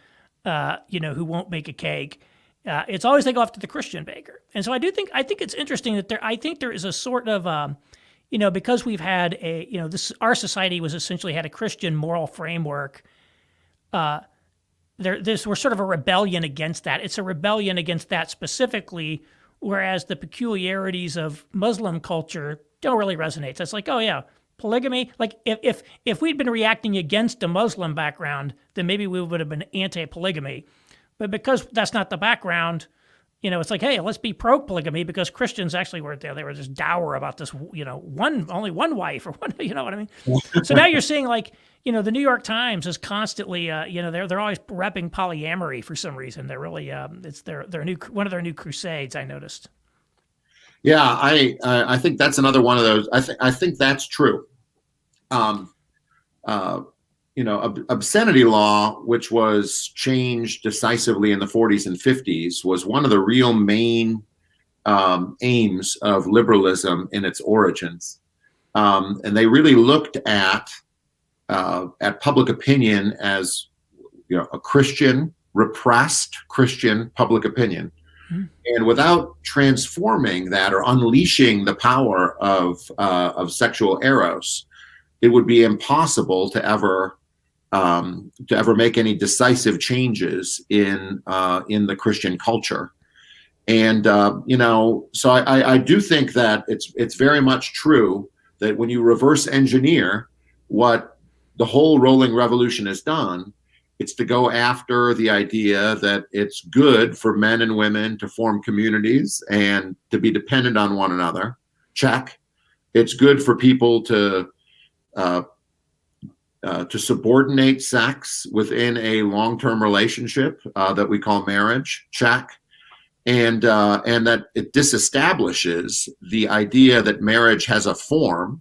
A: who won't make a cake. It's always they go after the Christian baker. And so I think it's interesting that there is a sort of, because we've had our society was essentially had a Christian moral framework, we're sort of a rebellion against that. It's a rebellion against that specifically, whereas the peculiarities of Muslim culture don't really resonate. So it's like, oh yeah, polygamy. Like if we'd been reacting against a Muslim background, then maybe we would have been anti-polygamy. But because that's not the background, it's like, hey, let's be pro-polygamy because Christians actually weren't there. They were just dour about this, only one wife or one, you know what I mean? So now you're seeing the New York Times is constantly, they're always repping polyamory for some reason. They're really, it's their one of their new crusades, I noticed.
B: Yeah, I think that's another one of those. I think that's true. Um, uh, Obscenity law, which was changed decisively in the 40s and 50s, was one of the real main aims of liberalism in its origins. And they really looked at public opinion as, a Christian, repressed Christian public opinion. Mm-hmm. And without transforming that or unleashing the power of sexual eros, it would be impossible to ever make any decisive changes in the Christian culture. And so I do think that it's very much true that when you reverse engineer what the whole rolling revolution has done, it's to go after the idea that it's good for men and women to form communities and to be dependent on one another. Check. It's good for people to subordinate sex within a long-term relationship that we call marriage. Check. And that it disestablishes the idea that marriage has a form,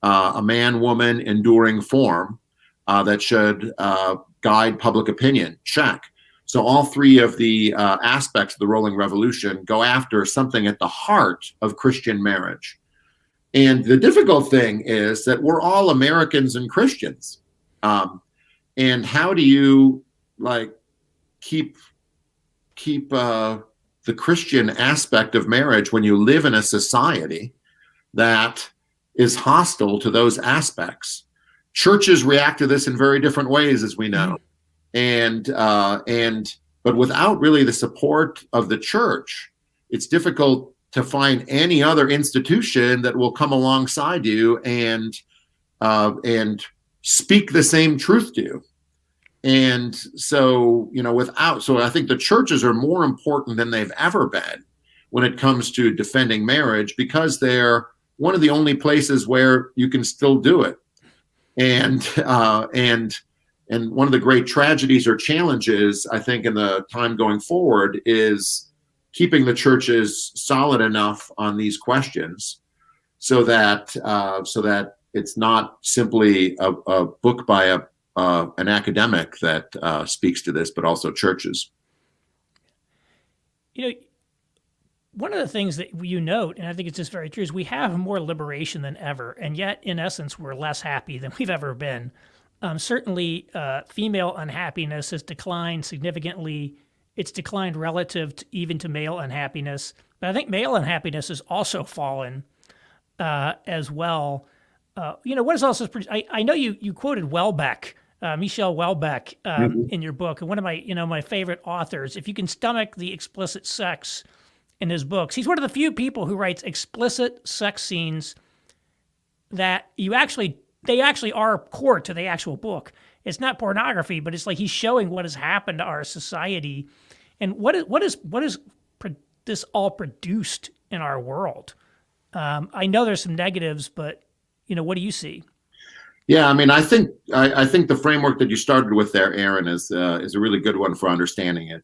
B: a man-woman enduring form that should guide public opinion. Check. So all three of the aspects of the rolling revolution go after something at the heart of Christian marriage. And the difficult thing is that we're all Americans and Christians. And how do you keep the Christian aspect of marriage when you live in a society that is hostile to those aspects? Churches react to this in very different ways, as we know. But without really the support of the church, it's difficult to find any other institution that will come alongside you and speak the same truth to you. And so, so I think the churches are more important than they've ever been when it comes to defending marriage, because they're one of the only places where you can still do it. And one of the great tragedies or challenges, I think, in the time going forward is keeping the churches solid enough on these questions so that it's not simply a book by an academic that speaks to this, but also churches.
A: One of the things that you note, and I think it's just very true, is we have more liberation than ever, and yet, in essence, we're less happy than we've ever been. Certainly, female unhappiness has declined significantly. It's declined relative even to male unhappiness. But I think male unhappiness has also fallen as well. What is also, I know you quoted Welbeck, Michel Welbeck, in your book, and one of my favorite authors. If you can stomach the explicit sex in his books, he's one of the few people who writes explicit sex scenes that they actually are core to the actual book. It's not pornography, but it's like he's showing what has happened to our society, and what is this all produced in our world. I know there's some negatives, but what do you see?
B: Yeah, I think the framework that you started with there, Aaron, is a really good one for understanding it.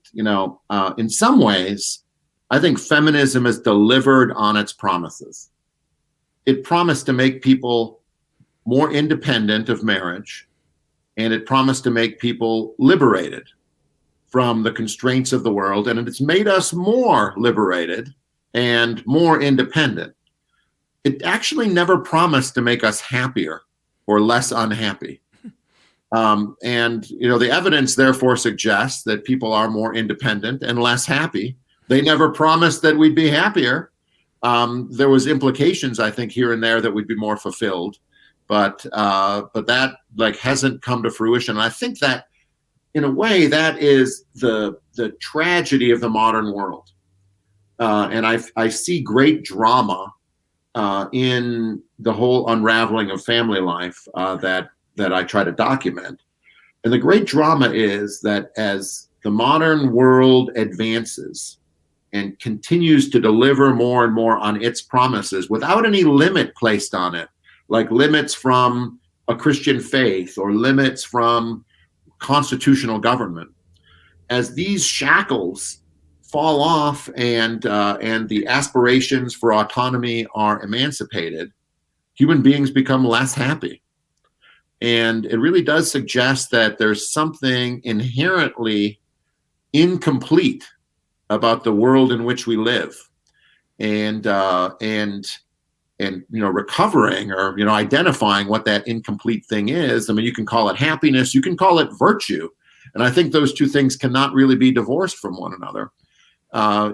B: In some ways, I think feminism has delivered on its promises. It promised to make people more independent of marriage, and it promised to make people liberated from the constraints of the world, and it's made us more liberated and more independent. It actually never promised to make us happier or less unhappy. And the evidence therefore suggests that people are more independent and less happy. They never promised that we'd be happier. There was implications, I think, here and there that we'd be more fulfilled, but that hasn't come to fruition. And I think that, in a way, that is the tragedy of the modern world. And I see great drama in the whole unraveling of family life that I try to document. And the great drama is that as the modern world advances and continues to deliver more and more on its promises without any limit placed on it, like limits from a Christian faith or limits from constitutional government, as these shackles fall off and the aspirations for autonomy are emancipated, human beings become less happy. And it really does suggest that there's something inherently incomplete about the world in which we live, and recovering, or identifying what that incomplete thing is. I mean, you can call it happiness, you can call it virtue, and I think those two things cannot really be divorced from one another.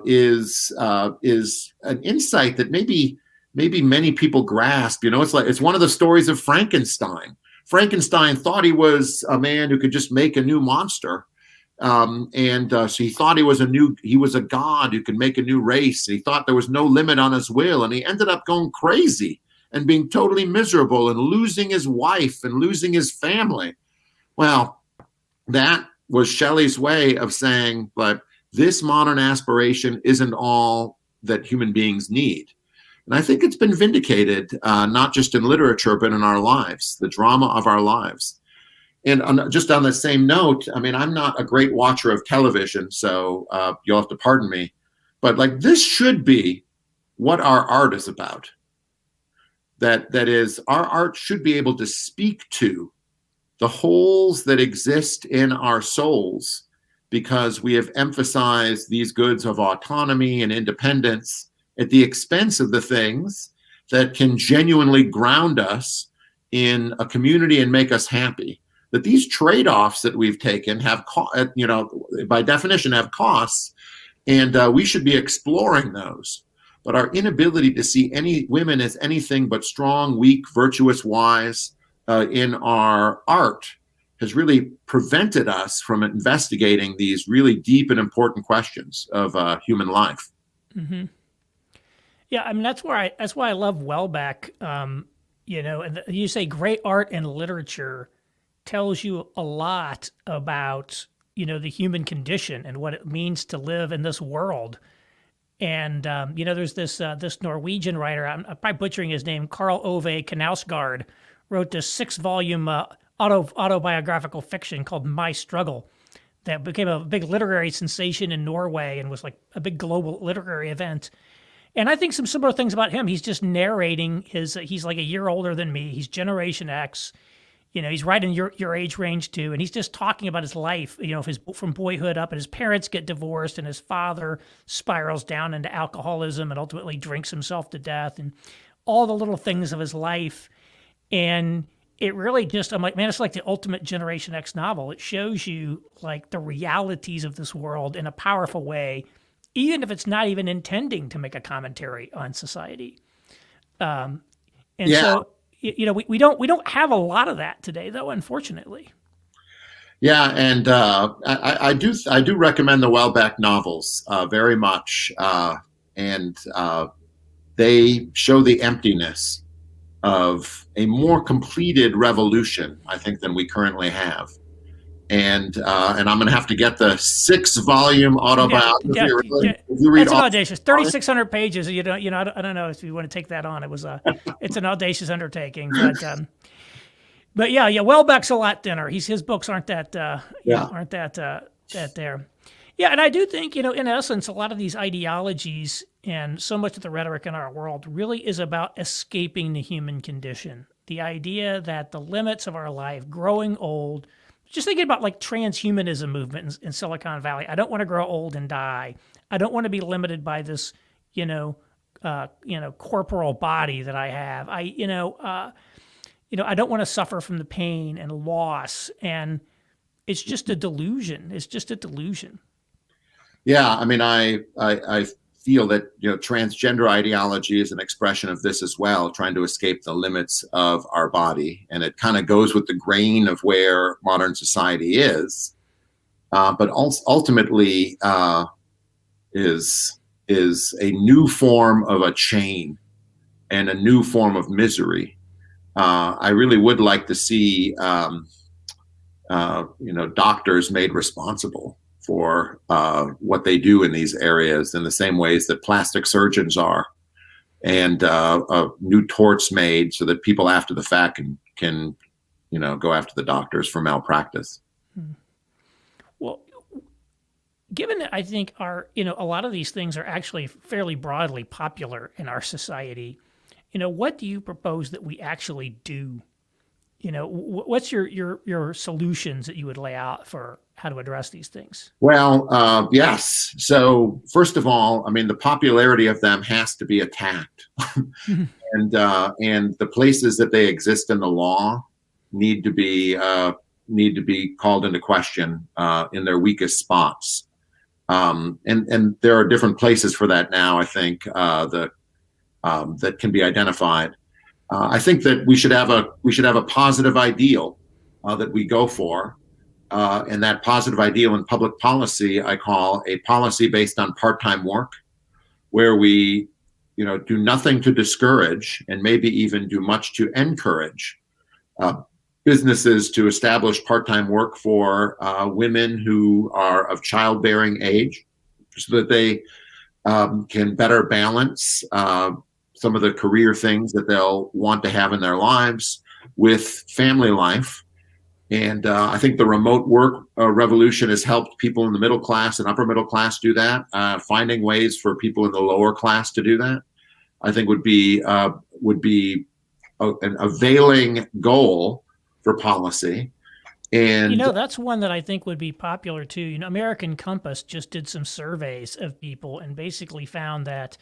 B: Is an insight that maybe many people grasp. It's one of the stories of Frankenstein. Frankenstein thought he was a man who could just make a new monster. So he thought he was a god who could make a new race. He thought there was no limit on his will, and he ended up going crazy and being totally miserable and losing his wife and losing his family. Well, that was Shelley's way of saying, but this modern aspiration isn't all that human beings need. And I think it's been vindicated, not just in literature, but in our lives, the drama of our lives. And just on the same note, I mean, I'm not a great watcher of television, so you'll have to pardon me. But this should be what our art is about. That is, our art should be able to speak to the holes that exist in our souls, because we have emphasized these goods of autonomy and independence at the expense of the things that can genuinely ground us in a community and make us happy. That these trade-offs that we've taken have, by definition, have costs, and we should be exploring those. But our inability to see any women as anything but strong, weak, virtuous, wise in our art has really prevented us from investigating these really deep and important questions of human life.
A: Mm-hmm. Yeah, I mean, that's why I love Welbeck. And you say great art and literature tells you a lot about, the human condition and what it means to live in this world. And, there's this Norwegian writer, I'm probably butchering his name, Karl Ove Knausgaard, wrote this 6-volume autobiographical fiction called My Struggle that became a big literary sensation in Norway and was like a big global literary event. And I think some similar things about him. He's just narrating he's like a year older than me. He's Generation X. He's right in your age range too. And he's just talking about his life, from boyhood up, and his parents get divorced and his father spirals down into alcoholism and ultimately drinks himself to death, and all the little things of his life. And it really I'm like, man, it's like the ultimate Generation X novel. It shows you like the realities of this world in a powerful way, even if it's not even intending to make a commentary on society. So, we don't have a lot of that today, though, unfortunately.
B: Yeah, and I do recommend the Welbeck novels very much, and they show the emptiness of a more completed revolution, I think, than we currently have. And I'm going to have to get the 6-volume autobiography.
A: It's an audacious 3,600 pages. I don't know if you want to take that on. It's an audacious undertaking, but yeah. Welbeck's a lot thinner. His books aren't that there. Yeah, and I do think in essence, a lot of these ideologies and so much of the rhetoric in our world really is about escaping the human condition. The idea that the limits of our life, growing old. Just thinking about like transhumanism movement in Silicon Valley. I don't want to grow old and die. I don't want to be limited by this, corporal body that I have. I don't want to suffer from the pain and loss. And it's just a delusion. It's just a delusion.
B: Yeah, I mean, I feel that transgender ideology is an expression of this as well, trying to escape the limits of our body, and it kind of goes with the grain of where modern society is, but ultimately is a new form of a chain and a new form of misery. I really would like to see doctors made responsible for what they do in these areas in the same ways that plastic surgeons are, and new torts made so that people after the fact can go after the doctors for malpractice.
A: Well, given that I think a lot of these things are actually fairly broadly popular in our society, what do you propose that we actually do, what's your solutions that you would lay out for how to address these things?
B: Well, yes. So first of all, I mean, the popularity of them has to be attacked, and the places that they exist in the law need to be called into question in their weakest spots. And there are different places for that now, I think, that can be identified. I think that we should have a positive ideal that we go for, and that positive ideal in public policy I call a policy based on part-time work, where we, do nothing to discourage and maybe even do much to encourage businesses to establish part-time work for women who are of childbearing age, so that they can better balance some of the career things that they'll want to have in their lives with family life. And I think the remote work revolution has helped people in the middle class and upper middle class do that. Finding ways for people in the lower class to do that, I think would be an availing goal for policy. And
A: that's one that I think would be popular too. American Compass just did some surveys of people and basically found that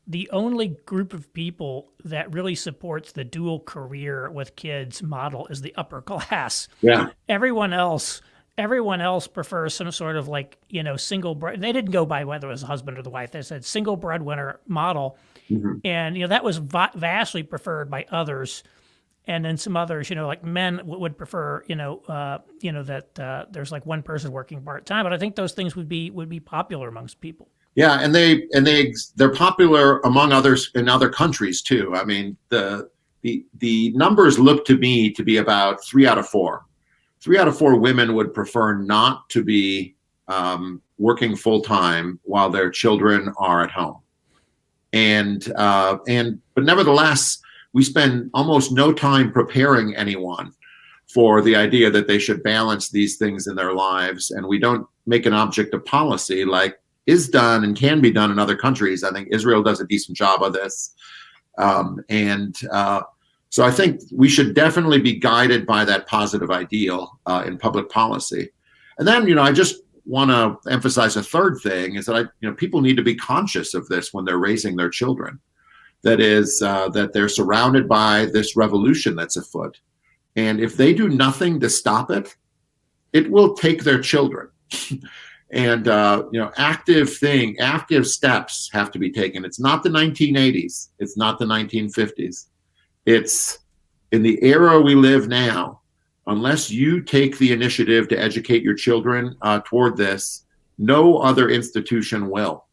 A: the only group of people that really supports the dual career with kids model is the upper class.
B: Yeah.
A: Everyone else prefers some sort of single bread. They didn't go by whether it was the husband or the wife. They said single breadwinner model. Mm-hmm. And, that was vastly preferred by others. And then some others, like men would prefer, that there's like one person working part time. But I think those things would be popular amongst people.
B: Yeah, and they're popular among others in other countries too. I mean, the numbers look to me to be about 3 out of 4. 3 out of 4 women would prefer not to be working full time while their children are at home, but nevertheless, we spend almost no time preparing anyone for the idea that they should balance these things in their lives, and we don't make an object of policy like is done and can be done in other countries. I think Israel does a decent job of this. So I think we should definitely be guided by that positive ideal in public policy. And then, I just want to emphasize a third thing is that people need to be conscious of this when they're raising their children. That is, that they're surrounded by this revolution that's afoot. And if they do nothing to stop it, it will take their children. And, active steps have to be taken. It's not the 1980s. It's not the 1950s. It's in the era we live now. Unless you take the initiative to educate your children toward this, no other institution will.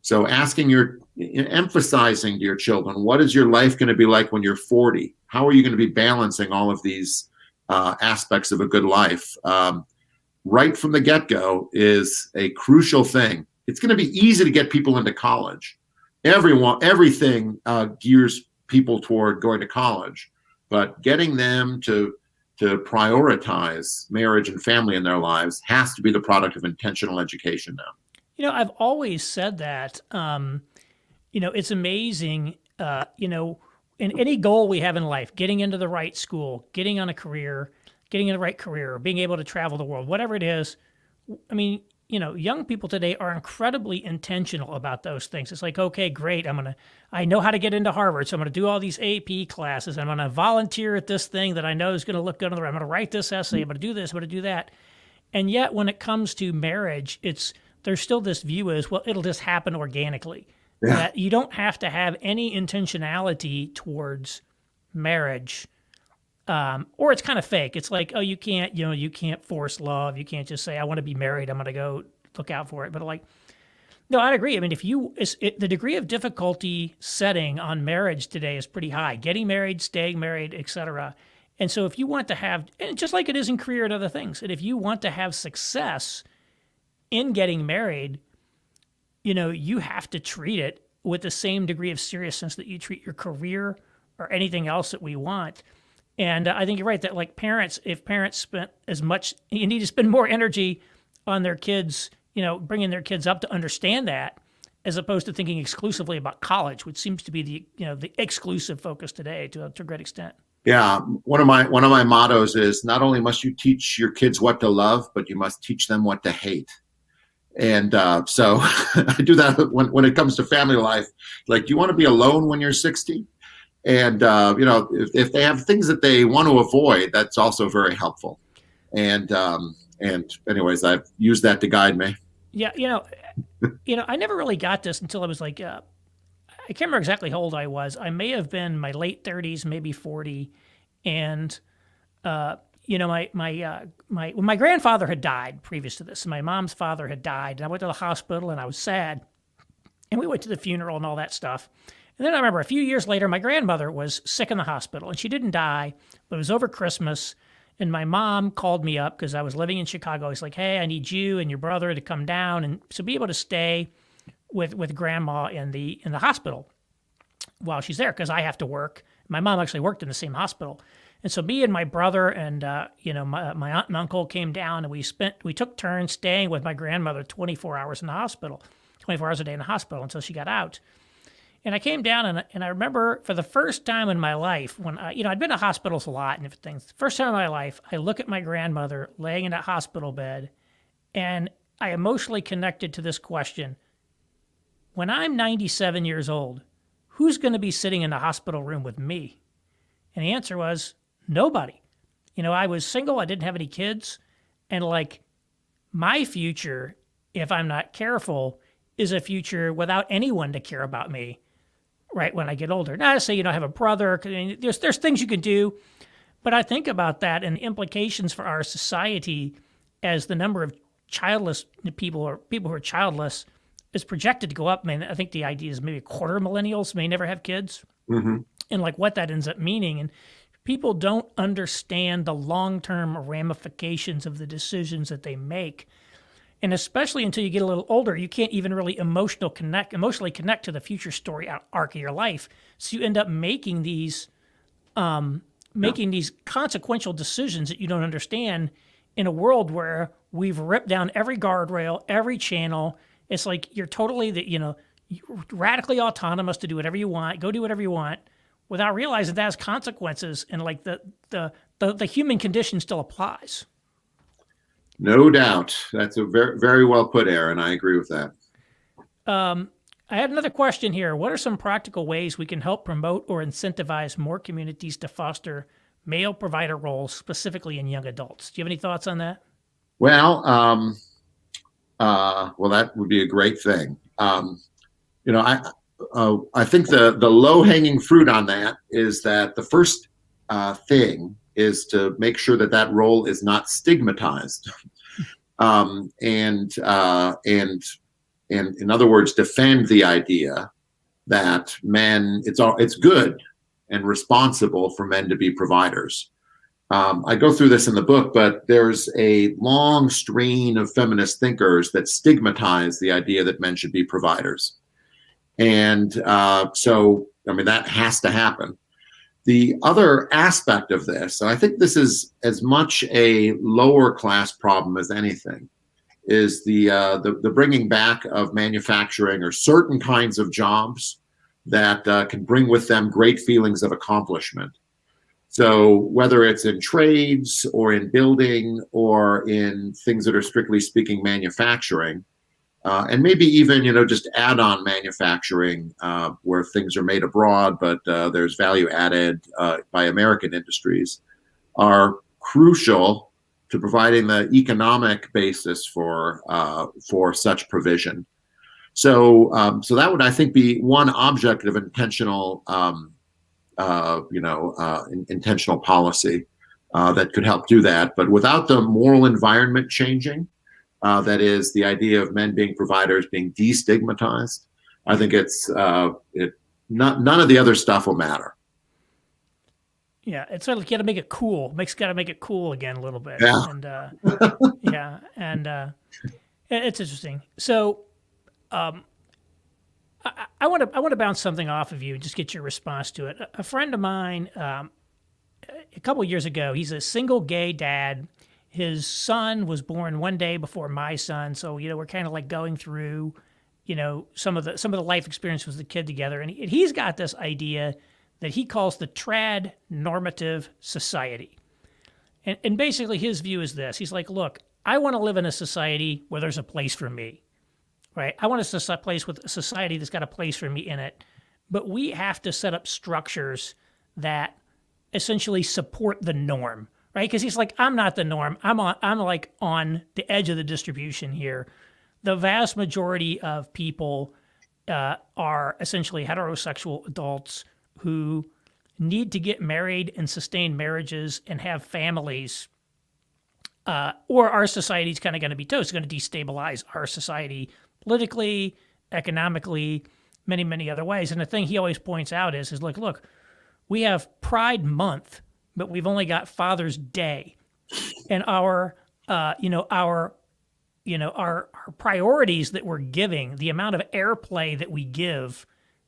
B: So emphasizing to your children, what is your life going to be like when you're 40? How are you going to be balancing all of these aspects of a good life? Right from the get-go is a crucial thing. It's going to be easy to get people into college. Everything gears people toward going to college, but getting them to prioritize marriage and family in their lives has to be the product of intentional education now.
A: I've always said that, it's amazing, in any goal we have in life, getting into the right school, getting in the right career, being able to travel the world, whatever it is. I mean, young people today are incredibly intentional about those things. It's like, okay, great. I know how to get into Harvard. So I'm going to do all these AP classes. I'm going to volunteer at this thing that I know is going to look good on the right. I'm going to write this essay. I'm going to do this. I'm going to do that. And yet when it comes to marriage, there's still this view is, well, it'll just happen organically. Yeah. That you don't have to have any intentionality towards marriage. Or it's kind of fake. It's like, oh, you can't force love. You can't just say, I want to be married. I'm going to go look out for it. But no, I'd agree. I mean, the degree of difficulty setting on marriage today is pretty high. Getting married, staying married, etc. And so if you want to have, and just like it is in career and other things, and if you want to have success in getting married, you have to treat it with the same degree of seriousness that you treat your career or anything else that we want. And I think you're right that if parents spent as much, you need to spend more energy on their kids, bringing their kids up to understand that, as opposed to thinking exclusively about college, which seems to be the exclusive focus today to a great extent.
B: Yeah, one of my mottos is not only must you teach your kids what to love, but you must teach them what to hate. And so I do that when it comes to family life. Like, do you want to be alone when you're 60? And if they have things that they want to avoid, that's also very helpful. And anyways, I've used that to guide me.
A: Yeah, I never really got this until I was like, I can't remember exactly how old I was. I may have been my late 30s, maybe 40, and my grandfather had died previous to this. My mom's father had died, and I went to the hospital, and I was sad. And we went to the funeral and all that stuff. And then I remember a few years later, my grandmother was sick in the hospital, and she didn't die, but it was over Christmas. And my mom called me up because I was living in Chicago. He's like, "Hey, I need you and your brother to come down and to be able to stay with grandma in the hospital while she's there because I have to work." My mom actually worked in the same hospital. And so me and my brother and my aunt and uncle came down, and we took turns staying with my grandmother 24 hours in the hospital, 24 hours a day in the hospital until she got out. And I came down, and I remember for the first time in my life when I'd been to hospitals a lot and different things. First time in my life, I look at my grandmother laying in that hospital bed, and I emotionally connected to this question: when I'm 97 years old, who's going to be sitting in the hospital room with me? And the answer was nobody. I was single, I didn't have any kids, and like my future, if I'm not careful, is a future without anyone to care about me, right, when I get older. Not to say I have a brother. I mean, there's things you can do, but I think about that and the implications for our society as the number of childless people or people who are childless is projected to go up. I mean, I think the idea is maybe a quarter of millennials may never have kids, and like what that ends up meaning. And people don't understand the long-term ramifications of the decisions that they make. And especially until you get a little older, you can't even really emotionally connect to the future story arc of your life. So you end up making these consequential decisions that you don't understand in a world where we've ripped down every guardrail, every channel. It's like you're totally radically autonomous to do whatever you want, go do whatever you want, without realizing that has consequences, and like the human condition still applies.
B: No doubt. That's a very, very well put, Aaron. I agree with that.
A: I had another question here. What are some practical ways we can help promote or incentivize more communities to foster male provider roles, specifically in young adults? Do you have any thoughts on that?
B: Well, that would be a great thing. I think the low-hanging fruit on that is that the first thing is to make sure that role is not stigmatized, and in other words, defend the idea that it's good and responsible for men to be providers. I go through this in the book, but there's a long strain of feminist thinkers that stigmatize the idea that men should be providers. And that has to happen. The other aspect of this, and I think this is as much a lower class problem as anything, is the bringing back of manufacturing or certain kinds of jobs that can bring with them great feelings of accomplishment. So whether it's in trades or in building or in things that are strictly speaking manufacturing, and maybe even, just add-on manufacturing where things are made abroad, but there's value added by American industries, are crucial to providing the economic basis for such provision. So that would, I think, be one object of intentional, intentional policy that could help do that. But without the moral environment changing, that is the idea of men being providers being destigmatized, I think none of the other stuff will matter.
A: Yeah, it's sort of got to make it cool. Got to make it cool again a little bit.
B: Yeah.
A: And it's interesting. So, I want to bounce something off of you and just get your response to it. A friend of mine, a couple of years ago, he's a single gay dad. His son was born one day before my son, so we're kind of like going through, some of the life experience with the kid together, and he's got this idea that he calls the trad normative society. And basically his view is this. He's like, look, I want to live in a society where there's a place for me, right? I want a place with a society that's got a place for me in it. But we have to set up structures that essentially support the norm, right? Because he's like, I'm not the norm. I'm like on the edge of the distribution here. The vast majority of people are essentially heterosexual adults who need to get married and sustain marriages and have families, or our society's kind of going to be toast. It's going to destabilize our society politically, economically, many, many other ways. And the thing he always points out is like, look, we have Pride Month, but we've only got Father's Day, and our priorities that we're giving, the amount of airplay that we give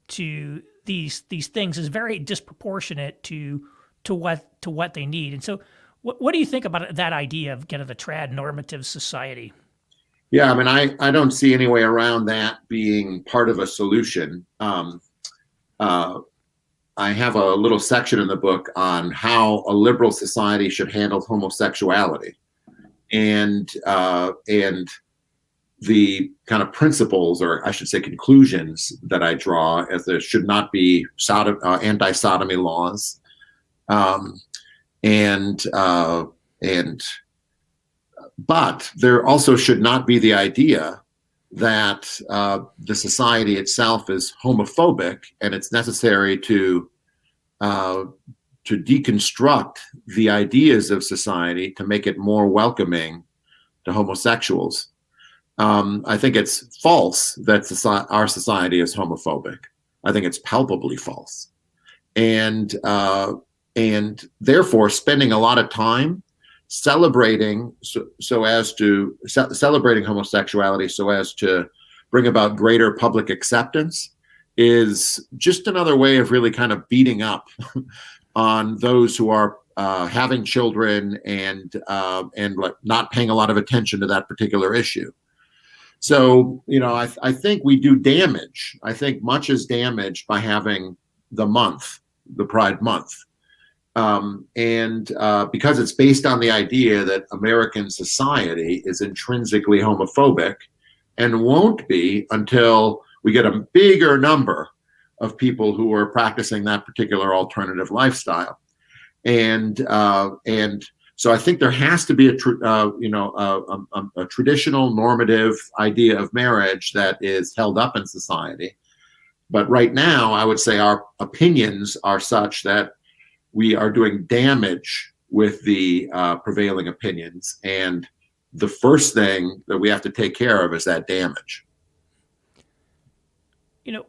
A: to these things is very disproportionate to what they need. And so what do you think about that idea of kind of the trad normative society?
B: Yeah, I mean, I don't see any way around that being part of a solution. I have a little section in the book on how a liberal society should handle homosexuality, and the kind of principles, or I should say conclusions, that I draw, as there should not be anti-sodomy laws, but there also should not be the idea that the society itself is homophobic, and it's necessary to deconstruct the ideas of society to make it more welcoming to homosexuals. I think it's false that our society is homophobic. I think it's palpably false, and therefore spending a lot of time celebrating celebrating homosexuality so as to bring about greater public acceptance is just another way of really kind of beating up on those who are having children and like not paying a lot of attention to that particular issue. So, I think we do damage. I think much is damaged by having the Pride Month. Because it's based on the idea that American society is intrinsically homophobic and won't be until we get a bigger number of people who are practicing that particular alternative lifestyle. And so I think there has to be a traditional normative idea of marriage that is held up in society. But right now, I would say our opinions are such that we are doing damage with the prevailing opinions. And the first thing that we have to take care of is that damage.
A: A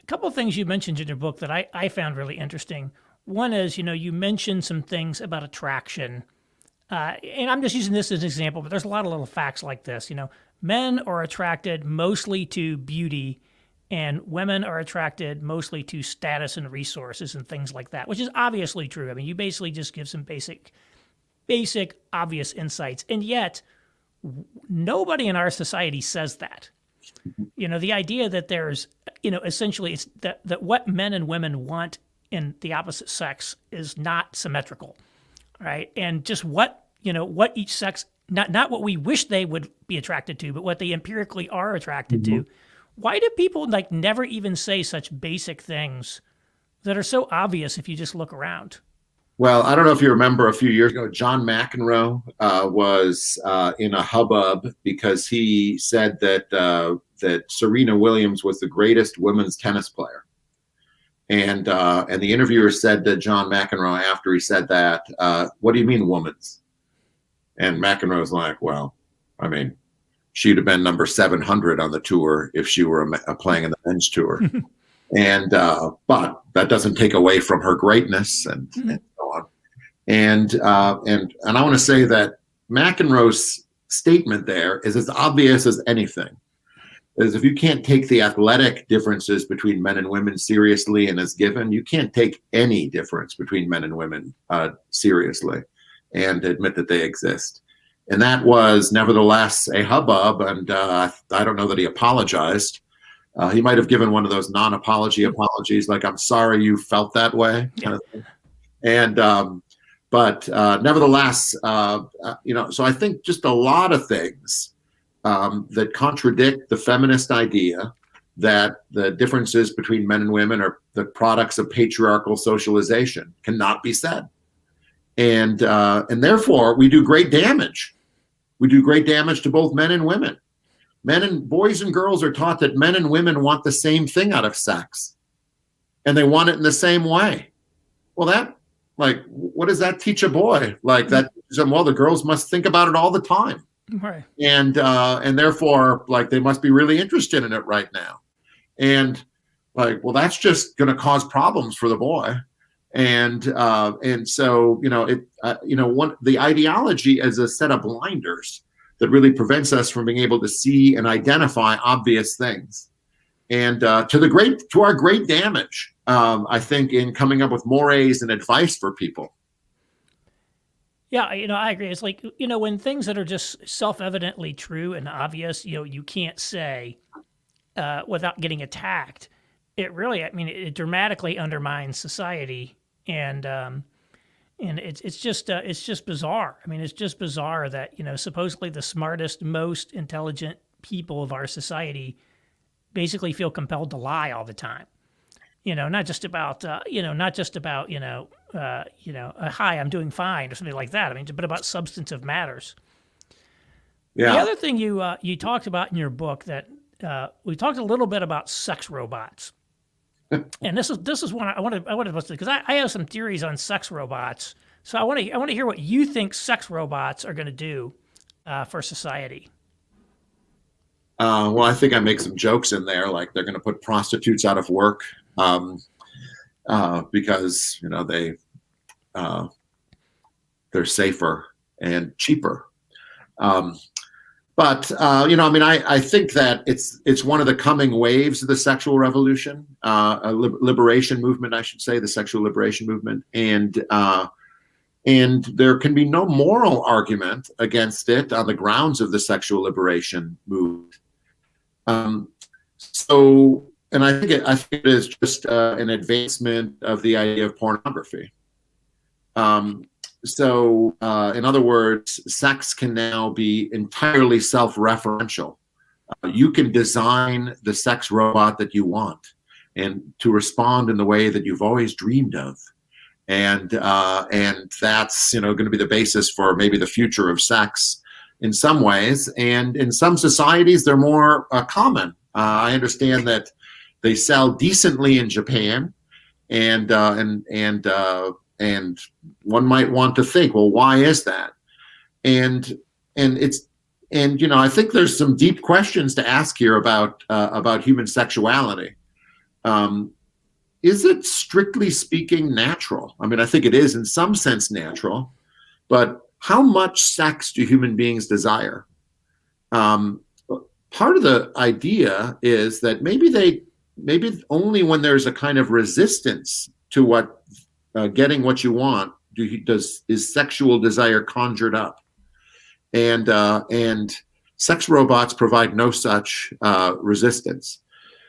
A: couple of things you mentioned in your book that I found really interesting. One is, you mentioned some things about attraction. And I'm just using this as an example, but there's a lot of little facts like this. Men are attracted mostly to beauty, and women are attracted mostly to status and resources and things like that, which is obviously true. I mean, you basically just give some basic, obvious insights. And yet, nobody in our society says that. The idea that there's, essentially it's that what men and women want in the opposite sex is not symmetrical, right? And just what each sex, not what we wish they would be attracted to, but what they empirically are attracted to. Why do people never even say such basic things that are so obvious if you just look around?
B: Well, I don't know if you remember a few years ago, John McEnroe was in a hubbub because he said that Serena Williams was the greatest women's tennis player. And the interviewer said to John McEnroe after he said that, what do you mean woman's? And McEnroe's like, well, I mean, she'd have been number 700 on the tour if she were playing in the men's tour. And but that doesn't take away from her greatness and so on. And I want to say that McEnroe's statement there is as obvious as anything. Is if you can't take the athletic differences between men and women seriously and as given, you can't take any difference between men and women seriously and admit that they exist. And that was nevertheless a hubbub, and I don't know that he apologized He might have given one of those non-apology apologies, like "I'm sorry you felt that way," kind of thing. And but nevertheless, so I think just a lot of things that contradict the feminist idea that the differences between men and women are the products of patriarchal socialization cannot be said, and therefore we do great damage. We do great damage to both men and women. Boys and girls are taught that men and women want the same thing out of sex, and they want it in the same way. Well, what does that teach a boy? Like that, well, the girls must think about it all the time.
A: Right.
B: And therefore, like, they must be really interested in it right now. And like, well, that's just going to cause problems for the boy. And so, the ideology is a set of blinders that really prevents us from being able to see and identify obvious things. And to our great damage, I think, in coming up with mores and advice for people.
A: Yeah, I agree. It's like, when things that are just self-evidently true and obvious, you can't say without getting attacked. It really, it dramatically undermines society, and it's just bizarre. It's just bizarre that supposedly the smartest, most intelligent people of our society basically feel compelled to lie all the time. Not just about hi, I'm doing fine or something like that. But about substantive matters.
B: Yeah.
A: The other thing you talked about in your book that we talked a little bit about sex robots, and this is one I wanted to, because I have some theories on sex robots. So I want to hear what you think sex robots are going to do for society.
B: Well, I think I make some jokes in there, like they're going to put prostitutes out of work because they're safer and cheaper. I think that it's one of the coming waves of the sexual revolution, liberation movement, I should say, the sexual liberation movement, and there can be no moral argument against it on the grounds of the sexual liberation movement. And I think it is just an advancement of the idea of pornography. In other words, sex can now be entirely self-referential. You can design the sex robot that you want, and to respond in the way that you've always dreamed of, and that's going to be the basis for maybe the future of sex in some ways. And in some societies, they're more common. I understand that they sell decently in Japan, and one might want to think, well, why is that? And I think there's some deep questions to ask here about human sexuality. Is it, strictly speaking, natural? I think it is in some sense natural, but how much sex do human beings desire? Part of the idea is that maybe only when there's a kind of resistance to getting what you want is sexual desire conjured up, and sex robots provide no such resistance.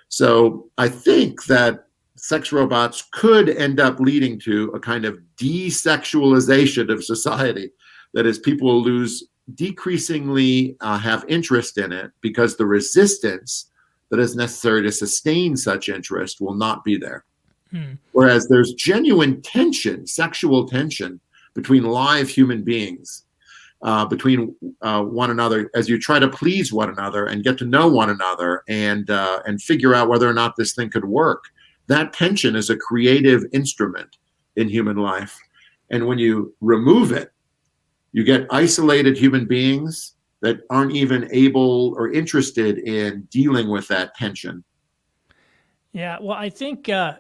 B: So I think that sex robots could end up leading to a kind of desexualization of society. That is, people will decreasingly have interest in it because the resistance that is necessary to sustain such interest will not be there. Whereas there's genuine tension, sexual tension, between live human beings, between one another, as you try to please one another and get to know one another and figure out whether or not this thing could work. That tension is a creative instrument in human life. And when you remove it, you get isolated human beings that aren't even able or interested in dealing with that tension.
A: Yeah, well, I think I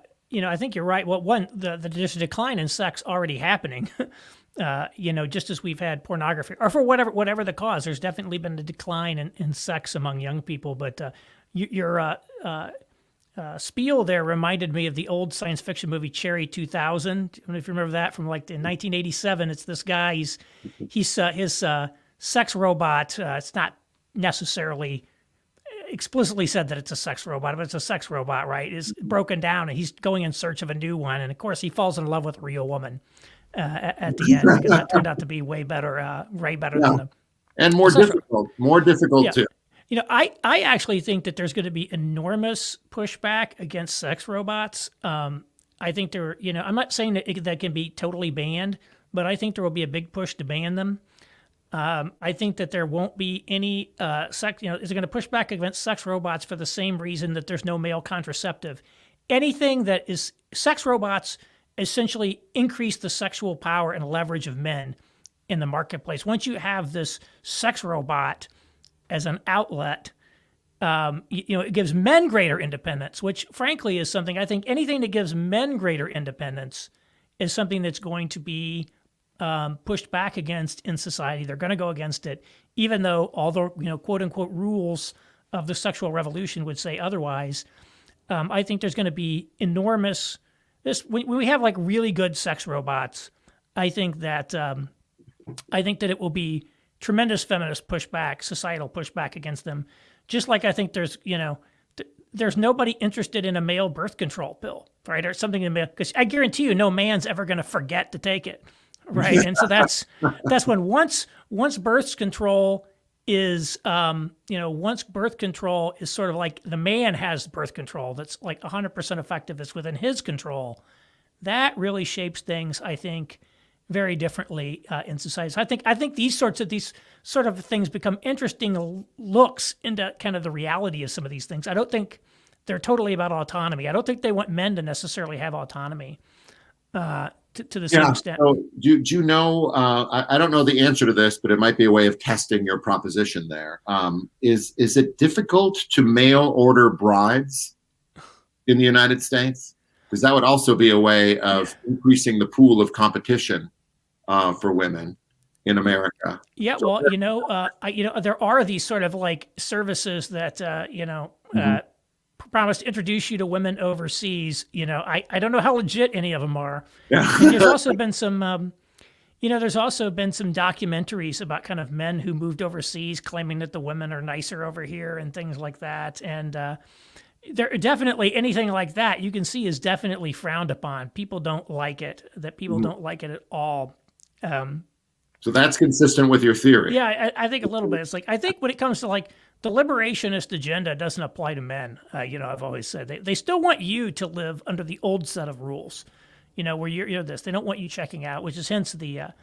A: think you're right. Well, there's a decline in sex already happening. Just as we've had pornography, or for whatever the cause, there's definitely been a decline in sex among young people. But your spiel there reminded me of the old science fiction movie Cherry 2000. I don't know if you remember that from like in 1987. It's this guy. He's his sex robot. It's not necessarily. explicitly said that it's a sex robot, but it's a sex robot, right? Is broken down, and he's going in search of a new one, and of course he falls in love with a real woman at the end because that turned out to be way better than the
B: and more difficult
A: yeah.
B: too.
A: I actually think that there's going to be enormous pushback against sex robots. I think I'm not saying that can be totally banned, but I think there will be a big push to ban them. I think that there won't be any sex. Is it going to push back against sex robots for the same reason that there's no male contraceptive? Anything that is sex robots essentially increase the sexual power and leverage of men in the marketplace. Once you have this sex robot as an outlet, it gives men greater independence, which frankly is something I think anything that gives men greater independence is something that's going to be pushed back against in society. They're going to go against it, even though all the quote unquote rules of the sexual revolution would say otherwise. I think there's going to be enormous. When we have like really good sex robots, I think that it will be tremendous feminist pushback, societal pushback against them. Just like I think there's nobody interested in a male birth control pill, right, or something in because I guarantee you, no man's ever going to forget to take it, right? And so that's when once birth control is once birth control is sort of like the man has birth control that's like 100% effective, that's within his control. That really shapes things, I think, very differently in society. So I think these sort of things become interesting looks into kind of the reality of some of these things. I don't think they're totally about autonomy. I don't think they want men to necessarily have autonomy to the same extent.
B: So do you know, I don't know the answer to this, but it might be a way of testing your proposition there. Is it difficult to mail order brides in the United States? Because that would also be a way of increasing the pool of competition for women in America.
A: Yeah, well, there are these sort of like services that promise to introduce you to women overseas. I don't know how legit any of them are.
B: Yeah.
A: There's also been some, documentaries about kind of men who moved overseas claiming that the women are nicer over here and things like that. And there definitely anything like that you can see is definitely frowned upon. People don't like it. People don't like it at all.
B: So that's consistent with your theory.
A: Yeah, I think a little bit. It's like I think when it comes to like the liberationist agenda doesn't apply to men. I've always said they still want you to live under the old set of rules. Where you're this. They don't want you checking out, which is hence the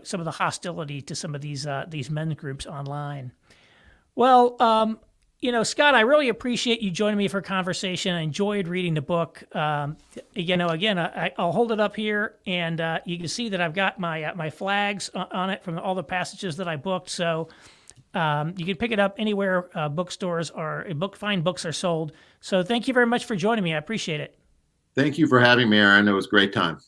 A: some of the hostility to some of these men's groups online. Well, Scott, I really appreciate you joining me for a conversation. I enjoyed reading the book. I'll hold it up here, and you can see that I've got my flags on it from all the passages that I booked. So you can pick it up anywhere bookstores or fine books are sold. So thank you very much for joining me. I appreciate it.
B: Thank you for having me, Aaron. It was a great time.